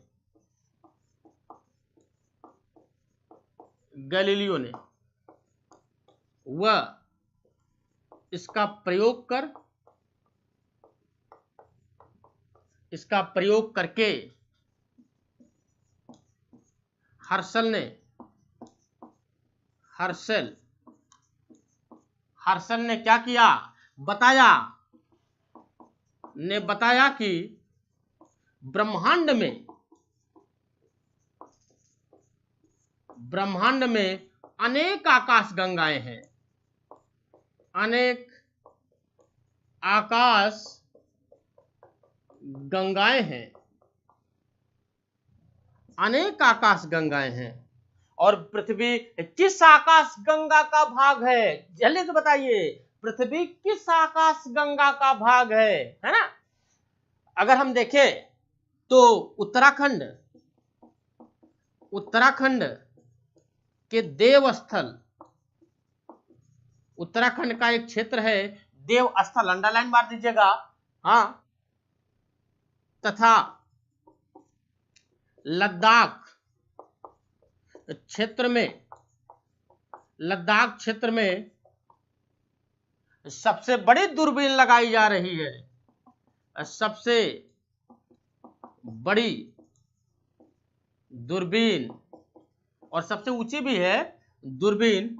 गैलीलियो ने वह इसका प्रयोग करके हर्शल ने क्या किया, बताया कि ब्रह्मांड में अनेक आकाश गंगाएं हैं, अनेक आकाश गंगाएं हैं, और पृथ्वी किस आकाश गंगा का भाग है, जल्दी से बताइए, पृथ्वी किस आकाश गंगा का भाग है ना। अगर हम देखें तो उत्तराखंड के देवस्थल, उत्तराखंड का एक क्षेत्र है देवस्थल, अंडरलाइन मार दीजिएगा। हाँ, तथा लद्दाख क्षेत्र में सबसे बड़ी दूरबीन लगाई जा रही है, सबसे बड़ी दूरबीन, और सबसे ऊंची भी है दूरबीन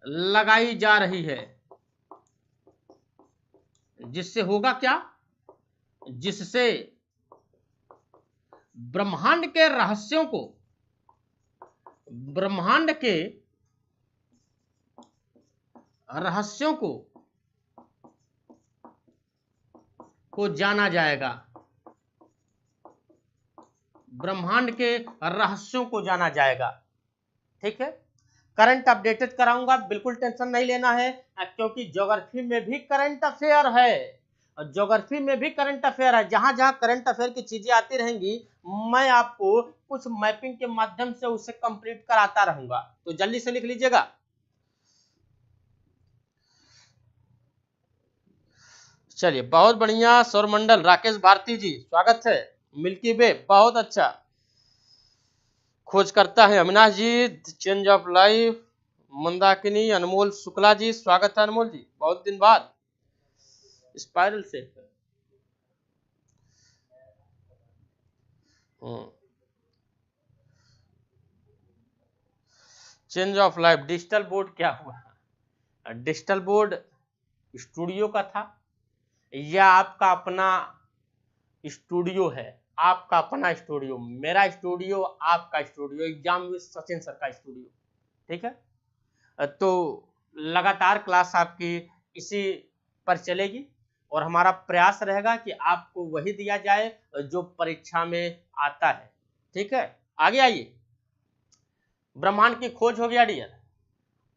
लगाई जा रही है, जिससे होगा क्या, जिससे ब्रह्मांड के रहस्यों को जाना जाएगा, ब्रह्मांड के रहस्यों को जाना जाएगा। ठीक है, करंट अपडेटेड कराऊंगा, बिल्कुल टेंशन नहीं लेना है, क्योंकि ज्योग्राफी में भी करंट अफेयर है, जहां जहां करंट अफेयर की चीजें आती रहेंगी मैं आपको कुछ मैपिंग के माध्यम से उसे कंप्लीट कराता रहूंगा, तो जल्दी से लिख लीजिएगा। चलिए, बहुत बढ़िया सौरमंडल, राकेश भारती जी स्वागत है, मिल्की वे बहुत अच्छा खोज करता है, अविनाश जी चेंज ऑफ लाइफ, मंदाकिनी, अनमोल शुक्ला जी स्वागत है, अनमोल जी बहुत दिन बाद, स्पाइरल से change of life. Digital board क्या हुआ, डिजिटल बोर्ड स्टूडियो का था, या आपका अपना स्टूडियो है, आपका अपना स्टूडियो, मेरा स्टूडियो, आपका studio, exam with Sachin sir का स्टूडियो। ठीक है, तो लगातार क्लास आपकी इसी पर चलेगी, और हमारा प्रयास रहेगा कि आपको वही दिया जाए जो परीक्षा में आता है। ठीक है, आगे आइए, ब्रह्मांड की खोज हो गया डियर।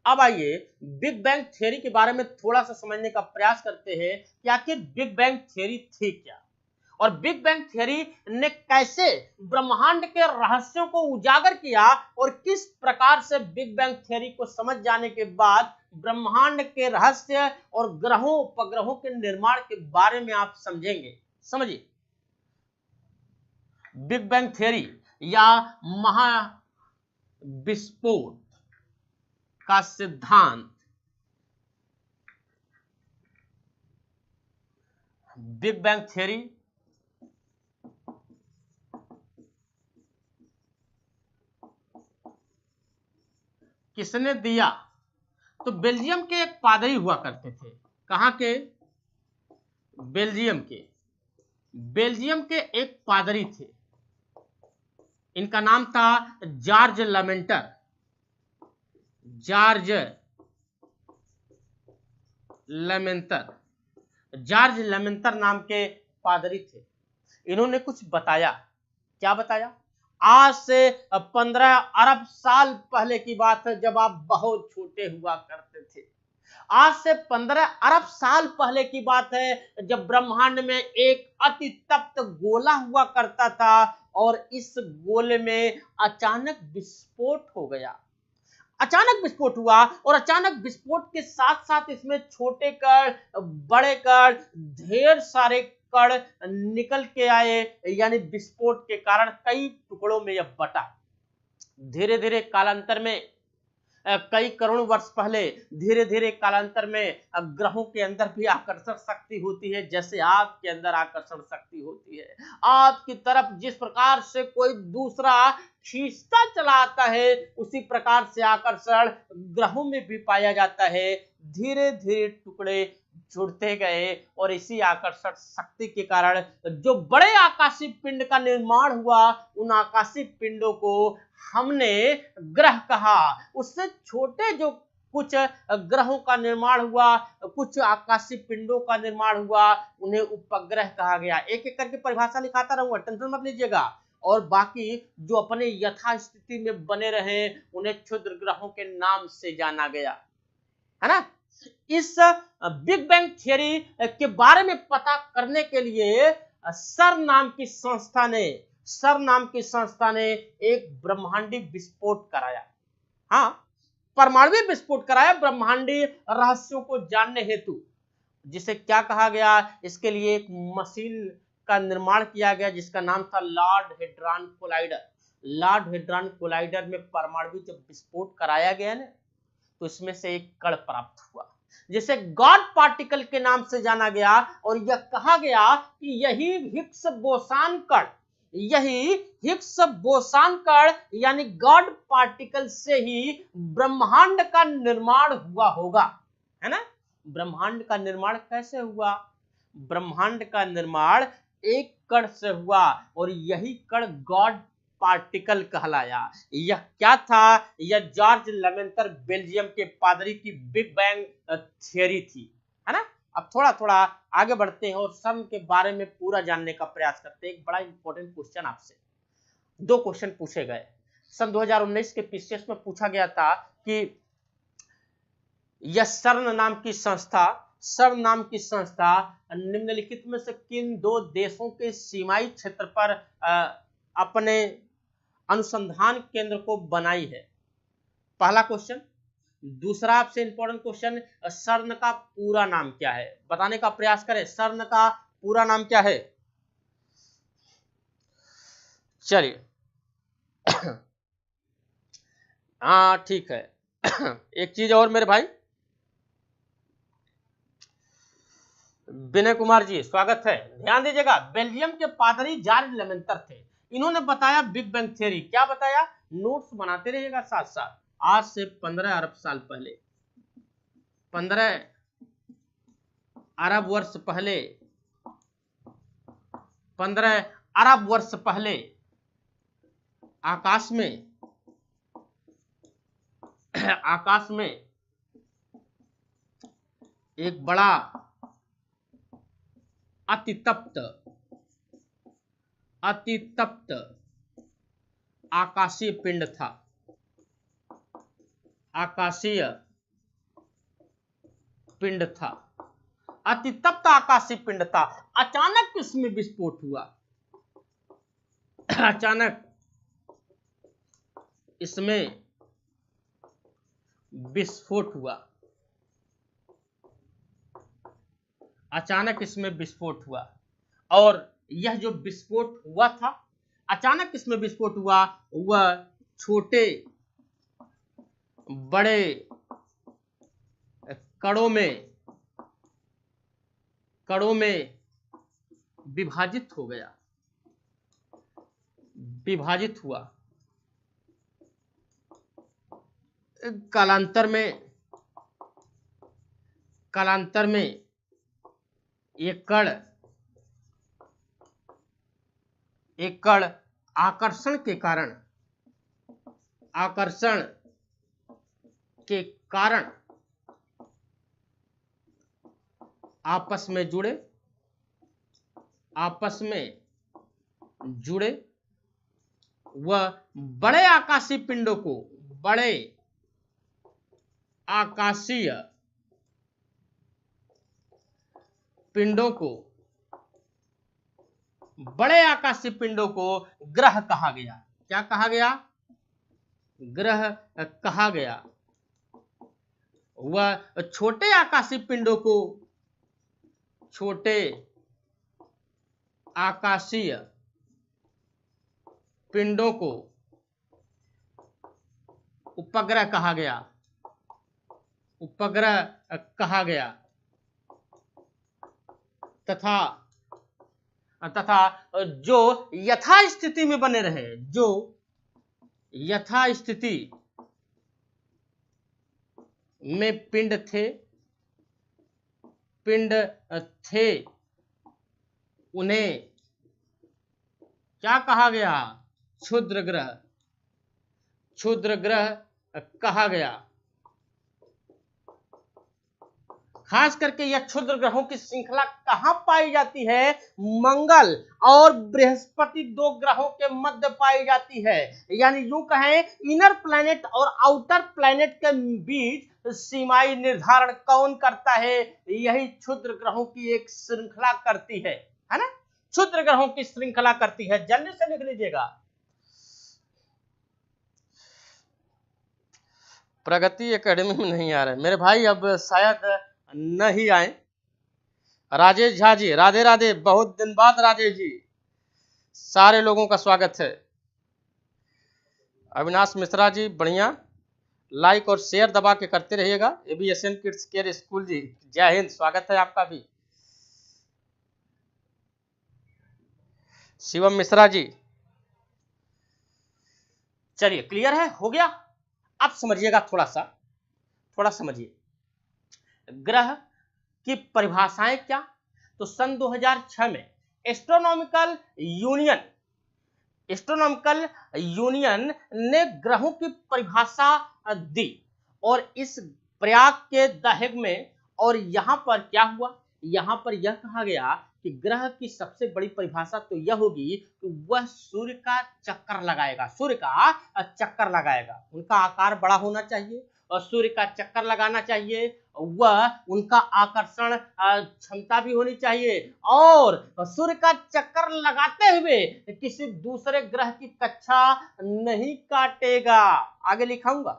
अब आइए बिग बैंग थ्योरी के बारे में थोड़ा सा समझने का प्रयास करते हैं कि आखिर बिग बैंग थ्योरी थी क्या, और बिग बैंग थ्योरी ने कैसे ब्रह्मांड के रहस्यों को उजागर किया, और किस प्रकार से बिग बैंग थ्योरी को समझ जाने के बाद ब्रह्मांड के रहस्य और ग्रहों उपग्रहों के निर्माण के बारे में आप समझेंगे। समझिए, बिग बैंग थ्योरी या महाविस्फोट का सिद्धांत, बिग बैंग थ्योरी किसने दिया, तो बेल्जियम के एक पादरी हुआ करते थे, कहां के, बेल्जियम के एक पादरी थे, इनका नाम था जॉर्ज लेमेंटर, जॉर्ज लेमेंटर नाम के पादरी थे। इन्होंने कुछ बताया, क्या बताया, आज से 15 अरब साल पहले की बात है, जब आप बहुत छोटे हुआ करते थे। आज से 15 अरब साल पहले की बात है, जब ब्रह्मांड में एक अति तप्त गोला हुआ करता था और इस गोले में अचानक विस्फोट हो गया। अचानक विस्फोट हुआ और अचानक विस्फोट के साथ साथ इसमें छोटे कण, बड़े कण, ढेर सारे कण निकल के आए, यानी विस्फोट के कारण कई टुकड़ों में यह बटा। धीरे धीरे कालांतर में कई करोड़ वर्ष पहले धीरे धीरे कालांतर में ग्रहों के अंदर भी आकर्षण शक्ति होती है, जैसे आपके अंदर आकर्षण शक्ति होती है। आपकी तरफ जिस प्रकार से कोई दूसरा खींचता चला आता है, उसी प्रकार से आकर्षण ग्रहों में भी पाया जाता है। धीरे धीरे टुकड़े जुड़ते गए और इसी आकर्षण शक्ति के कारण जो बड़े आकाशीय पिंड का निर्माण हुआ, उन आकाशीय पिंडों को हमने ग्रह कहा। उससे छोटे जो कुछ ग्रहों का निर्माण हुआ, कुछ आकाशीय पिंडों का निर्माण हुआ, उन्हें उपग्रह कहा गया। एक एक करके परिभाषा लिखाता रहूंगा, टेंशन मत लीजिएगा। और बाकी जो अपने यथास्थिति में बने रहे, उन्हें क्षुद्र ग्रहों के नाम से जाना गया, है ना। इस बिग बैंग थियरी के बारे में पता करने के लिए सर नाम की संस्था ने एक ब्रह्मांडी विस्फोट कराया। हाँ, परमाणु विस्फोट कराया ब्रह्मांडीय रहस्यों को जानने हेतु। जिसे क्या कहा गया, इसके लिए एक मशीन का निर्माण किया गया जिसका नाम था Lord hadron collider. Lord hadron collider में परमाणु जब विस्फोट कराया गया ना, तो इसमें से एक कण प्राप्त हुआ जिसे गॉड पार्टिकल के नाम से जाना गया। और यह कहा गया कि यही हिग्स बोसान कण यानी गॉड पार्टिकल से ही ब्रह्मांड का निर्माण हुआ होगा, है ना। ब्रह्मांड का निर्माण कैसे हुआ? ब्रह्मांड का निर्माण एक कण से हुआ और यही कण गॉड पार्टिकल कहलाया। यह क्या था? यह जॉर्ज लेमेंतर बेल्जियम के पादरी की बिग बैंग थियरी थी, है ना। अब थोड़ा थोड़ा आगे बढ़ते हैं और सन के बारे में पूरा जानने का प्रयास करते हैं। एक बड़ा इंपॉर्टेंट क्वेश्चन आपसे, 2 क्वेश्चन पूछे गए। सन 2019 के पीसीएस में पूछा गया था कि यह सर्न नाम की संस्था निम्नलिखित में से किन 2 देशों के सीमाई क्षेत्र पर अपने अनुसंधान केंद्र को बनाई है? पहला क्वेश्चन। दूसरा आपसे इंपॉर्टेंट क्वेश्चन, सर्न का पूरा नाम क्या है? बताने का प्रयास करें, सर्न का पूरा नाम क्या है? चलिए हाँ ठीक है। एक चीज और मेरे भाई, विनय कुमार जी स्वागत है, ध्यान दीजिएगा। बेल्जियम के पादरी जॉर्ज लेमेंतर थे, इन्होंने बताया बिग बैंग थ्योरी। क्या बताया? नोट्स बनाते रहिएगा साथ साथ। आज से 15 अरब साल पहले, 15 अरब वर्ष पहले, 15 अरब वर्ष पहले आकाश में एक बड़ा अति तप्त आकाशीय पिंड था। अति तप्त आकाशीय पिंड था। अचानक इसमें विस्फोट हुआ। अचानक इसमें विस्फोट हुआ और यह जो विस्फोट हुआ था, अचानक इसमें विस्फोट हुआ, वह छोटे बड़े कणों में विभाजित हुआ। कालांतर में एक कण आकर्षण के कारण आपस में जुड़े, वह बड़े आकाशीय पिंडों को, बड़े आकाशीय पिंडों को, बड़े आकाशीय पिंडों को ग्रह कहा गया। क्या कहा गया? ग्रह कहा गया। वह छोटे आकाशीय पिंडों को, छोटे आकाशीय पिंडों को उपग्रह कहा गया, उपग्रह कहा गया। तथा जो यथास्थिति में बने रहे, जो यथास्थिति में पिंड थे, उन्हें क्या कहा गया? क्षुद्र ग्रह कहा गया। खास करके यह क्षुद्र ग्रहों की श्रृंखला कहां पाई जाती है? मंगल और बृहस्पति 2 ग्रहों के मध्य पाई जाती है। यानी यूं कहें, इनर प्लैनेट और आउटर प्लैनेट के बीच सीमाई निर्धारण कौन करता है? यही क्षुद्र ग्रहों की एक श्रृंखला करती है ना? क्षुद्र ग्रहों की श्रृंखला करती है। जल्दी से लिख लीजिएगा। प्रगति एकेडमी में नहीं आ रहे मेरे भाई, अब शायद नहीं आए। राजेश झा जी, राधे राधे, बहुत दिन बाद राजेश जी, सारे लोगों का स्वागत है। अविनाश मिश्रा जी, बढ़िया, लाइक और शेयर दबा के करते रहिएगा। एबीएसएन किड्स केयर स्कूल जी, जय हिंद, स्वागत है आपका भी। शिवम मिश्रा जी, चलिए क्लियर है, हो गया। अब समझिएगा, थोड़ा समझिए ग्रह की परिभाषाएं क्या। तो सन 2006 में एस्ट्रोनॉमिकल यूनियन ने ग्रहों की परिभाषा दी, और इस प्रयाग के दहग में, और यहां पर क्या हुआ? यहां पर यह कहा गया कि ग्रह की सबसे बड़ी परिभाषा तो यह होगी कि वह सूर्य का चक्कर लगाएगा। उनका आकार बड़ा होना चाहिए और सूर्य का चक्कर लगाना चाहिए। वह उनका आकर्षण क्षमता भी होनी चाहिए, और सूर्य का चक्कर लगाते हुए किसी दूसरे ग्रह की कक्षा नहीं काटेगा। आगे लिखाऊंगा,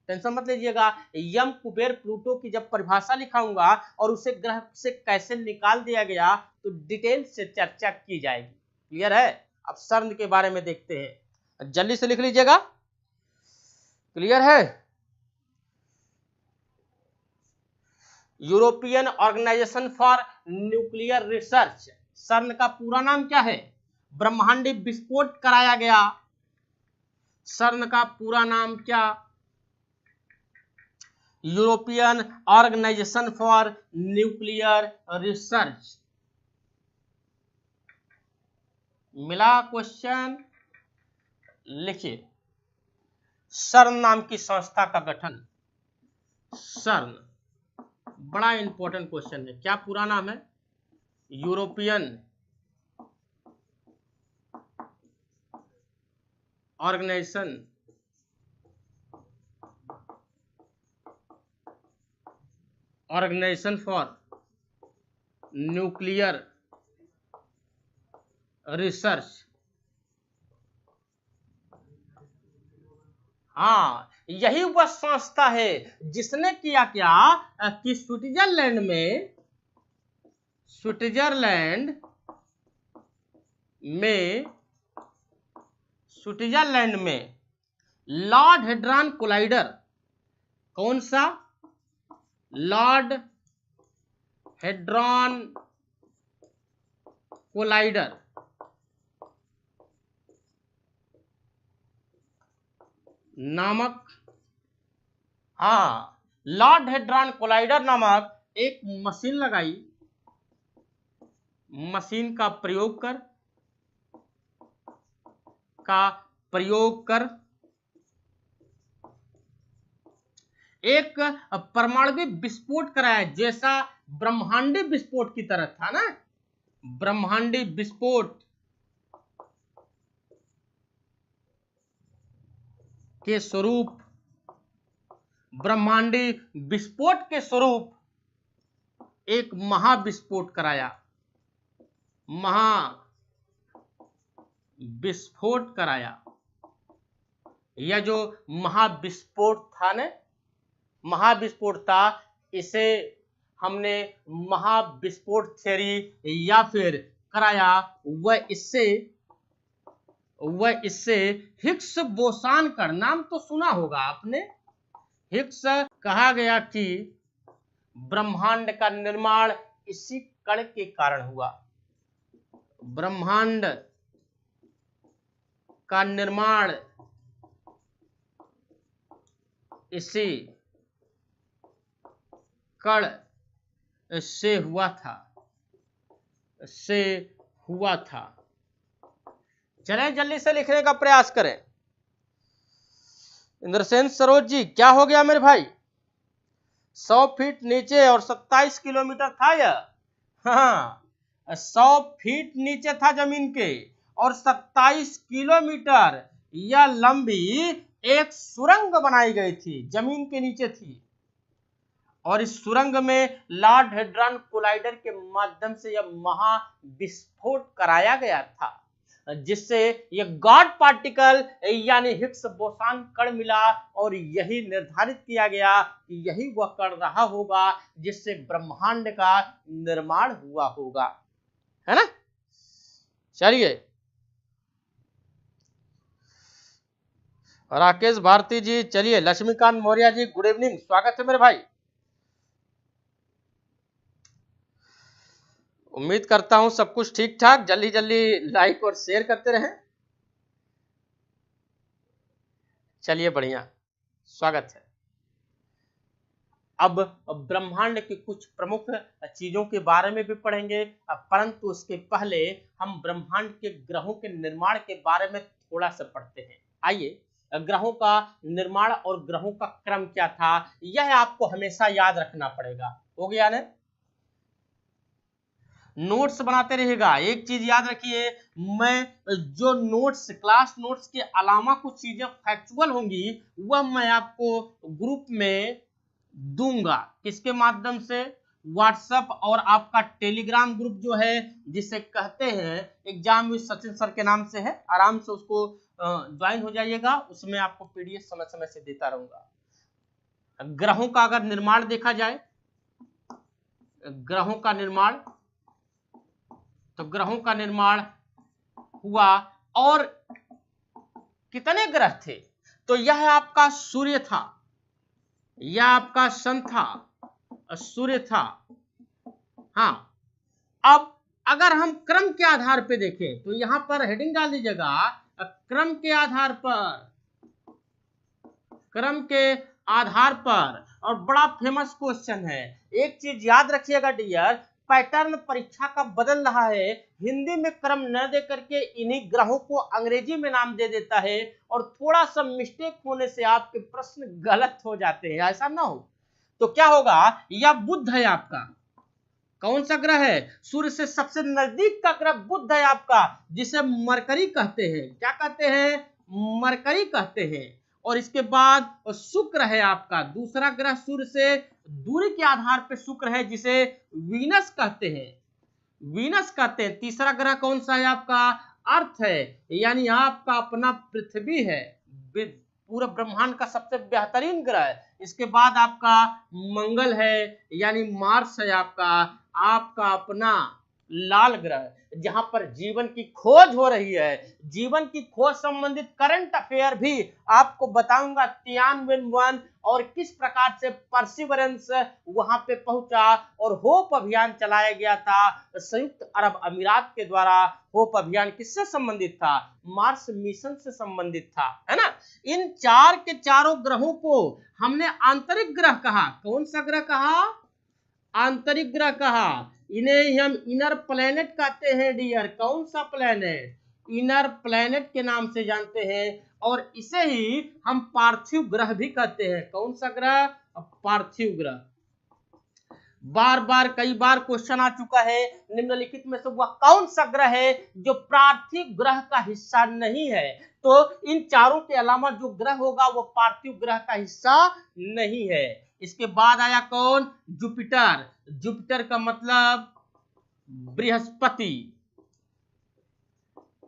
टेंशन मत लीजिएगा। यम, कुबेर, प्लूटो की जब परिभाषा लिखाऊंगा और उसे ग्रह से कैसे निकाल दिया गया तो डिटेल से चर्चा की जाएगी। क्लियर है? अब सर्न के बारे में देखते हैं, जल्दी से लिख लीजिएगा। क्लियर है? European Organization for Nuclear Research, CERN का पूरा नाम क्या है? ब्रह्मांडी विस्फोट कराया गया। सर्न का पूरा नाम क्या? European Organization for Nuclear Research. मिला क्वेश्चन? लिखिए, सर्न नाम की संस्था का गठन। सर्न बड़ा इंपॉर्टेंट क्वेश्चन है। क्या पूरा नाम है? European Organization for Nuclear Research. हाँ, यही वह संस्था है जिसने किया क्या कि स्विट्जरलैंड में लॉर्ड हेड्रॉन कोलाइडर, कौन सा? लॉर्ड हेड्रॉन कोलाइडर नामक, हाँ, लॉर्ड हेड्रॉन कोलाइडर नामक एक मशीन लगाई। मशीन का प्रयोग कर एक परमाणु विस्फोट कराया, जैसा ब्रह्मांडी विस्फोट की तरह था ना। ब्रह्मांडी विस्फोट के स्वरूप, ब्रह्मांडी विस्फोट के स्वरूप एक महाविस्फोट कराया, महाविस्फोट कराया। यह जो महाविस्फोट था न, महाविस्फोट था, इसे हमने महाविस्फोट थ्योरी या फिर कराया, वह इससे हिग्स बोसान कण, नाम तो सुना होगा आपने। हिग्स कहा गया कि ब्रह्मांड का निर्माण इसी कण के कारण हुआ। ब्रह्मांड का निर्माण इसी कण से हुआ था। चलें जल्दी से लिखने का प्रयास करें। इंद्रसेन सरोज जी, क्या हो गया मेरे भाई? 100 फीट नीचे और 27 किलोमीटर था यह। हाँ, 100 फीट नीचे था जमीन के और 27 किलोमीटर यह लंबी एक सुरंग बनाई गई थी, जमीन के नीचे थी। और इस सुरंग में लॉर्ड हेड्रॉन कोलाइडर के माध्यम से यह महाविस्फोट कराया गया था, जिससे यह गॉड पार्टिकल यानी हिग्स बोसान कण मिला और यही निर्धारित किया गया कि यही वह कण रहा होगा जिससे ब्रह्मांड का निर्माण हुआ होगा, है ना। चलिए, राकेश भारती जी, चलिए। लक्ष्मीकांत मौर्य जी, गुड इवनिंग, स्वागत है मेरे भाई। उम्मीद करता हूं सब कुछ ठीक ठाक। जल्दी जल्दी लाइक और शेयर करते रहें। चलिए, बढ़िया, स्वागत है। अब ब्रह्मांड की कुछ प्रमुख चीजों के बारे में भी पढ़ेंगे, परंतु उसके पहले हम ब्रह्मांड के ग्रहों के निर्माण के बारे में थोड़ा सा पढ़ते हैं। आइए, ग्रहों का निर्माण और ग्रहों का क्रम क्या था, यह आपको हमेशा याद रखना पड़ेगा। हो गया ना? नोट्स बनाते रहेगा। एक चीज याद रखिए, मैं जो नोट्स, क्लास नोट्स के अलावा कुछ चीजें फैक्चुअल होंगी, वह मैं आपको ग्रुप में दूंगा। किसके माध्यम से? व्हाट्सएप और आपका टेलीग्राम ग्रुप जो है, जिसे कहते हैं एग्जाम विद सचिन सर के नाम से है, आराम से उसको ज्वाइन हो जाइएगा। उसमें आपको पीडीएफ समय समय से देता रहूंगा। ग्रहों का अगर निर्माण देखा जाए, ग्रहों का निर्माण, तो ग्रहों का निर्माण हुआ और कितने ग्रह थे? तो यह आपका सूर्य था, यह आपका सन था, सूर्य था। हाँ, अब अगर हम क्रम के आधार पे देखें तो यहां पर हेडिंग डाल दीजिएगा, क्रम के आधार पर, क्रम के आधार पर। और बड़ा फेमस क्वेश्चन है, एक चीज याद रखिएगा डियर, पैटर्न परीक्षा का बदल रहा है। हिंदी में क्रम न दे करके इन्हीं ग्रहों को अंग्रेजी में नाम दे देता है और थोड़ा सा मिस्टेक होने से आपके प्रश्न गलत हो जाते हैं। ऐसा ना हो तो क्या होगा? यह बुध है आपका। कौन सा ग्रह है? सूर्य से सबसे नजदीक का ग्रह बुध है आपका, जिसे मरकरी कहते हैं। क्या कहते हैं? मरकरी कहते हैं। और इसके बाद शुक्र है आपका, दूसरा ग्रह सूर्य से दूरी के आधार पर शुक्र है, जिसे वीनस कहते हैं, वीनस कहते हैं। तीसरा ग्रह कौन सा है आपका? अर्थ है, यानी आपका अपना पृथ्वी है, पूरा ब्रह्मांड का सबसे बेहतरीन ग्रह। इसके बाद आपका मंगल है, यानी मार्स है आपका अपना लाल ग्रह, जहां पर जीवन की खोज हो रही है। जीवन की खोज संबंधित करंट अफेयर भी आपको बताऊंगा, तियानवेन और किस प्रकार से परसिवरेंस वहां पे पहुंचा और होप अभियान चलाया गया था संयुक्त अरब अमीरात के द्वारा। होप अभियान किससे संबंधित था? मार्स मिशन से संबंधित था, है ना। इन चार के चारों ग्रहों को हमने आंतरिक ग्रह कहा। कौन सा ग्रह कहा? आंतरिक ग्रह कहा। इन्हें हम इनर प्लैनेट कहते हैं डियर। कौन सा प्लैनेट? इनर प्लैनेट के नाम से जानते हैं। और इसे ही हम पार्थिव ग्रह भी कहते हैं। कौन सा ग्रह? पार्थिव ग्रह। बार बार कई बार क्वेश्चन आ चुका है, निम्नलिखित में से वह कौन सा ग्रह है जो पार्थिव ग्रह का हिस्सा नहीं है? तो इन चारों के अलावा जो ग्रह होगा वो पार्थिव ग्रह का हिस्सा नहीं है। इसके बाद आया कौन? जुपिटर। जुपिटर का मतलब बृहस्पति।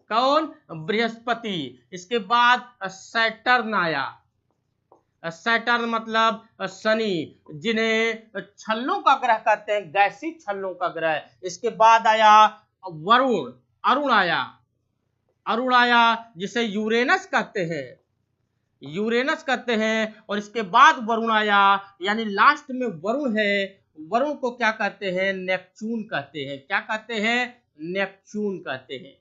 कौन? बृहस्पति। इसके बाद सैटर्न आया। सैटर्न मतलब शनि, जिन्हें छल्लों का ग्रह कहते हैं, गैसी छल्लों का ग्रह। इसके बाद आया वरुण, अरुण आया। अरुण आया जिसे यूरेनस कहते हैं, यूरेनस कहते हैं। और इसके बाद वरुण आया, यानी लास्ट में वरुण है। वरुण को क्या कहते हैं? नेपच्यून कहते हैं। क्या कहते हैं? नेपच्यून कहते हैं।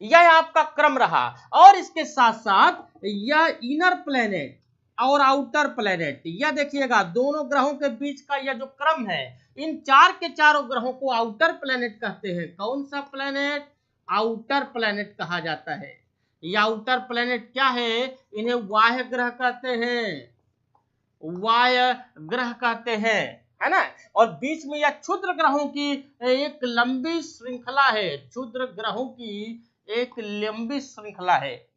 यह आपका क्रम रहा। और इसके साथ साथ यह इनर प्लेनेट और आउटर प्लेनेट, यह देखिएगा दोनों ग्रहों के बीच का यह जो क्रम है, इन चार के चारों ग्रहों को आउटर प्लेनेट कहते हैं। कौन सा प्लेनेट? आउटर प्लेनेट कहा जाता है। यह आउटर प्लेनेट क्या है? इन्हें वाह्य ग्रह कहते हैं, वाह्य ग्रह कहते हैं, है ना। और बीच में यह क्षुद्र ग्रहों की एक लंबी श्रृंखला है, क्षुद्र ग्रहों की एक लंबी श्रृंखला है।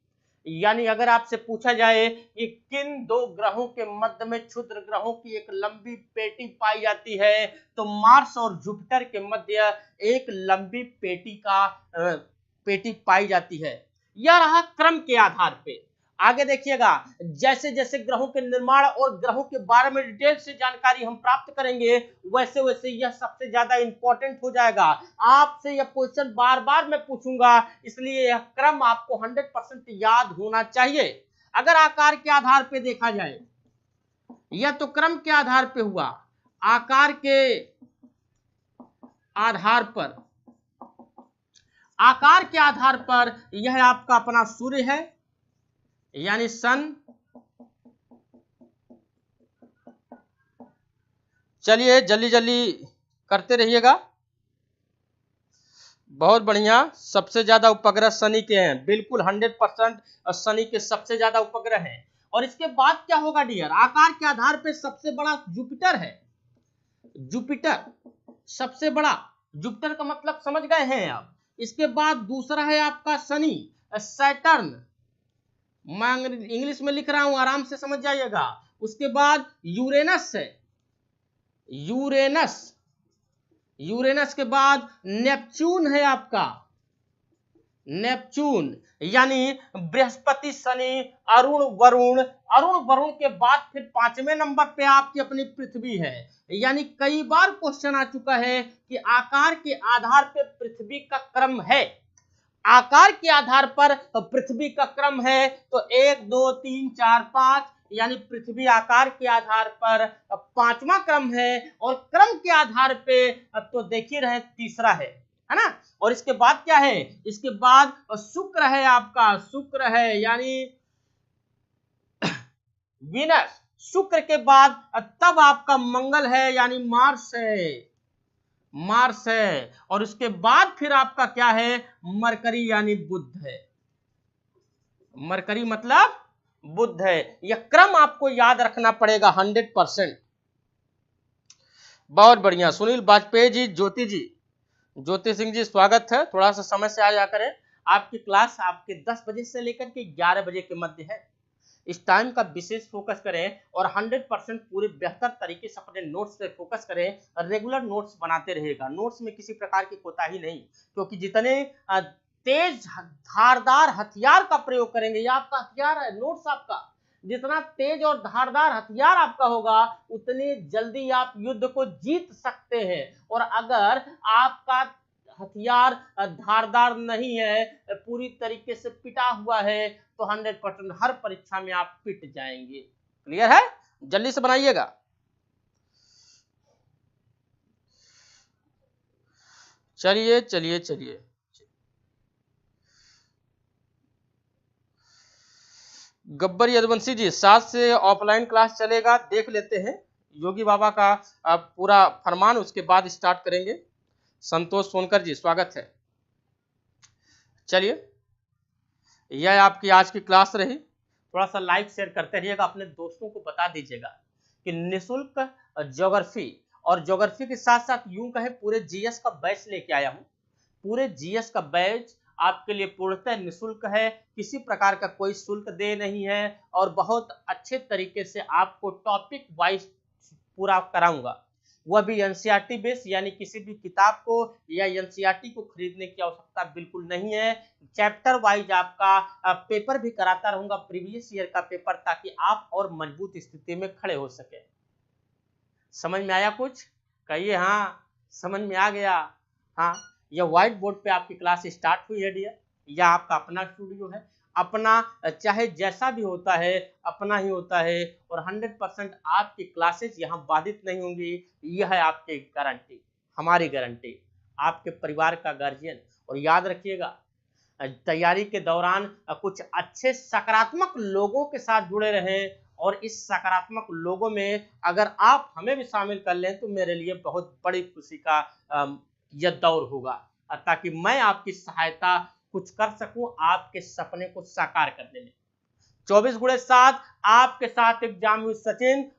यानी अगर आपसे पूछा जाए कि किन दो ग्रहों के मध्य में क्षुद्र ग्रहों की एक लंबी पेटी पाई जाती है, तो मार्स और जुपिटर के मध्य एक लंबी पेटी पाई जाती है। यह रहा क्रम के आधार पे। आगे देखिएगा, जैसे जैसे ग्रहों के निर्माण और ग्रहों के बारे में डिटेल से जानकारी हम प्राप्त करेंगे, वैसे वैसे यह सबसे ज्यादा इंपॉर्टेंट हो जाएगा। आपसे यह क्वेश्चन बार बार मैं पूछूंगा, इसलिए यह क्रम आपको 100% याद होना चाहिए। अगर आकार के आधार पे देखा जाए, यह तो क्रम के आधार पे हुआ। आकार के आधार पर, आकार के आधार पर यह आपका अपना सूर्य है, यानी सन। चलिए जल्दी जल्दी करते रहिएगा। बहुत बढ़िया। सबसे ज्यादा उपग्रह शनि के हैं, बिल्कुल 100% शनि के सबसे ज्यादा उपग्रह हैं। और इसके बाद क्या होगा डियर? आकार के आधार पे सबसे बड़ा जुपिटर है। जुपिटर सबसे बड़ा, जुपिटर का मतलब समझ गए हैं आप। इसके बाद दूसरा है आपका शनि, सैटर्न। मैं इंग्लिश में लिख रहा हूं, आराम से समझ जाइएगा। उसके बाद यूरेनस है, यूरेनस। यूरेनस के बाद नेपच्यून है आपका, नेपच्यून। यानी बृहस्पति, शनि, अरुण, वरुण। अरुण वरुण के बाद फिर 5वें नंबर पे आपकी अपनी पृथ्वी है। यानी कई बार क्वेश्चन आ चुका है कि आकार के आधार पे पृथ्वी का क्रम है। आकार के आधार पर पृथ्वी का क्रम है तो 1 2 3 4 5, यानी पृथ्वी आकार के आधार पर 5वां क्रम है। और क्रम के आधार पे तो देख ही रहे तीसरा है ना। और इसके बाद क्या है? इसके बाद शुक्र है आपका, शुक्र है यानी वीनस। शुक्र के बाद तब आपका मंगल है, यानी मार्स है, मार्स है। और उसके बाद फिर आपका क्या है? मरकरी यानी बुध है। मरकरी मतलब बुध है। यह क्रम आपको याद रखना पड़ेगा 100%। बहुत बढ़िया। सुनील वाजपेयी जी, ज्योति जी, ज्योति सिंह जी, स्वागत है। थोड़ा सा समय से आ जा करें। आपकी क्लास आपके 10 बजे से लेकर के 11 बजे के मध्य है। इस टाइम का विशेष फोकस करें और 100% पूरे बेहतर तरीके से अपने नोट्स पे फोकस करें। रेगुलर नोट्स बनाते रहेगा, नोट्स में किसी प्रकार की कोताही नहीं, क्योंकि जितने तेज धारदार हथियार का प्रयोग करेंगे, ये आपका हथियार है नोट्स आपका, जितना तेज और धारदार हथियार आपका होगा उतनी जल्दी आप युद्ध को जीत सकते हैं। और अगर आपका हथियार धारदार नहीं है, पूरी तरीके से पिटा हुआ है, तो 100% हर परीक्षा में आप पिट जाएंगे। क्लियर है? जल्दी से बनाइएगा। चलिए चलिए चलिए, गब्बर यदुवंशी जी, 7 से ऑफलाइन क्लास चलेगा, देख लेते हैं योगी बाबा का पूरा फरमान, उसके बाद स्टार्ट करेंगे। संतोष सोनकर जी, स्वागत है। चलिए, यह आपकी आज की क्लास रही। थोड़ा सा लाइक शेयर करते रहिएगा, अपने दोस्तों को बता दीजिएगा कि निःशुल्क ज्योग्राफी और ज्योग्राफी के साथ साथ यूं कहे पूरे जीएस का बैच लेके आया हूं। पूरे जीएस का बैच आपके लिए पूर्णतः निःशुल्क है, किसी प्रकार का कोई शुल्क दे नहीं है और बहुत अच्छे तरीके से आपको टॉपिक वाइज पूरा कराऊंगा। वह भी एनसीईआरटी बेस, यानी किसी भी किताब को या एनसीईआरटी को खरीदने की आवश्यकता बिल्कुल नहीं है। चैप्टर वाइज आपका पेपर भी कराता रहूंगा, प्रीवियस ईयर का पेपर, ताकि आप और मजबूत स्थिति में खड़े हो सके। समझ में आया कुछ? कहिए हाँ, समझ में आ गया। हाँ, यह व्हाइट बोर्ड पे आपकी क्लास स्टार्ट हुई है डियर। यह आपका अपना स्टूडियो है, अपना, चाहे जैसा भी होता है अपना ही होता है, और 100% आपकी क्लासेस यहाँ बाधित नहीं होंगी। यह है आपकी गारंटी, हमारी गारंटी, आपके परिवार का गार्जियन। और याद रखिएगा, तैयारी के दौरान कुछ अच्छे सकारात्मक लोगों के साथ जुड़े रहें, और इस सकारात्मक लोगों में अगर आप हमें भी शामिल कर लें तो मेरे लिए बहुत बड़ी खुशी का यह दौर होगा, ताकि मैं आपकी सहायता कुछ कर सकूं आपके सपने को साकार करने में। 24x7 आपके साथ एग्जाम विद सचिन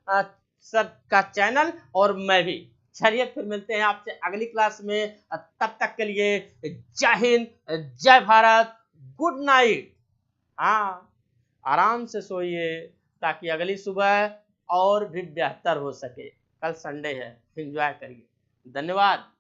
सर का चैनल, और मैं भी। चलिए फिर मिलते हैं आपसे अगली क्लास में, तब तक के लिए जय हिंद, जय भारत, गुड नाइट। हाँ, आराम से सोइए ताकि अगली सुबह और भी बेहतर हो सके। कल संडे है, एंजॉय करिए। धन्यवाद।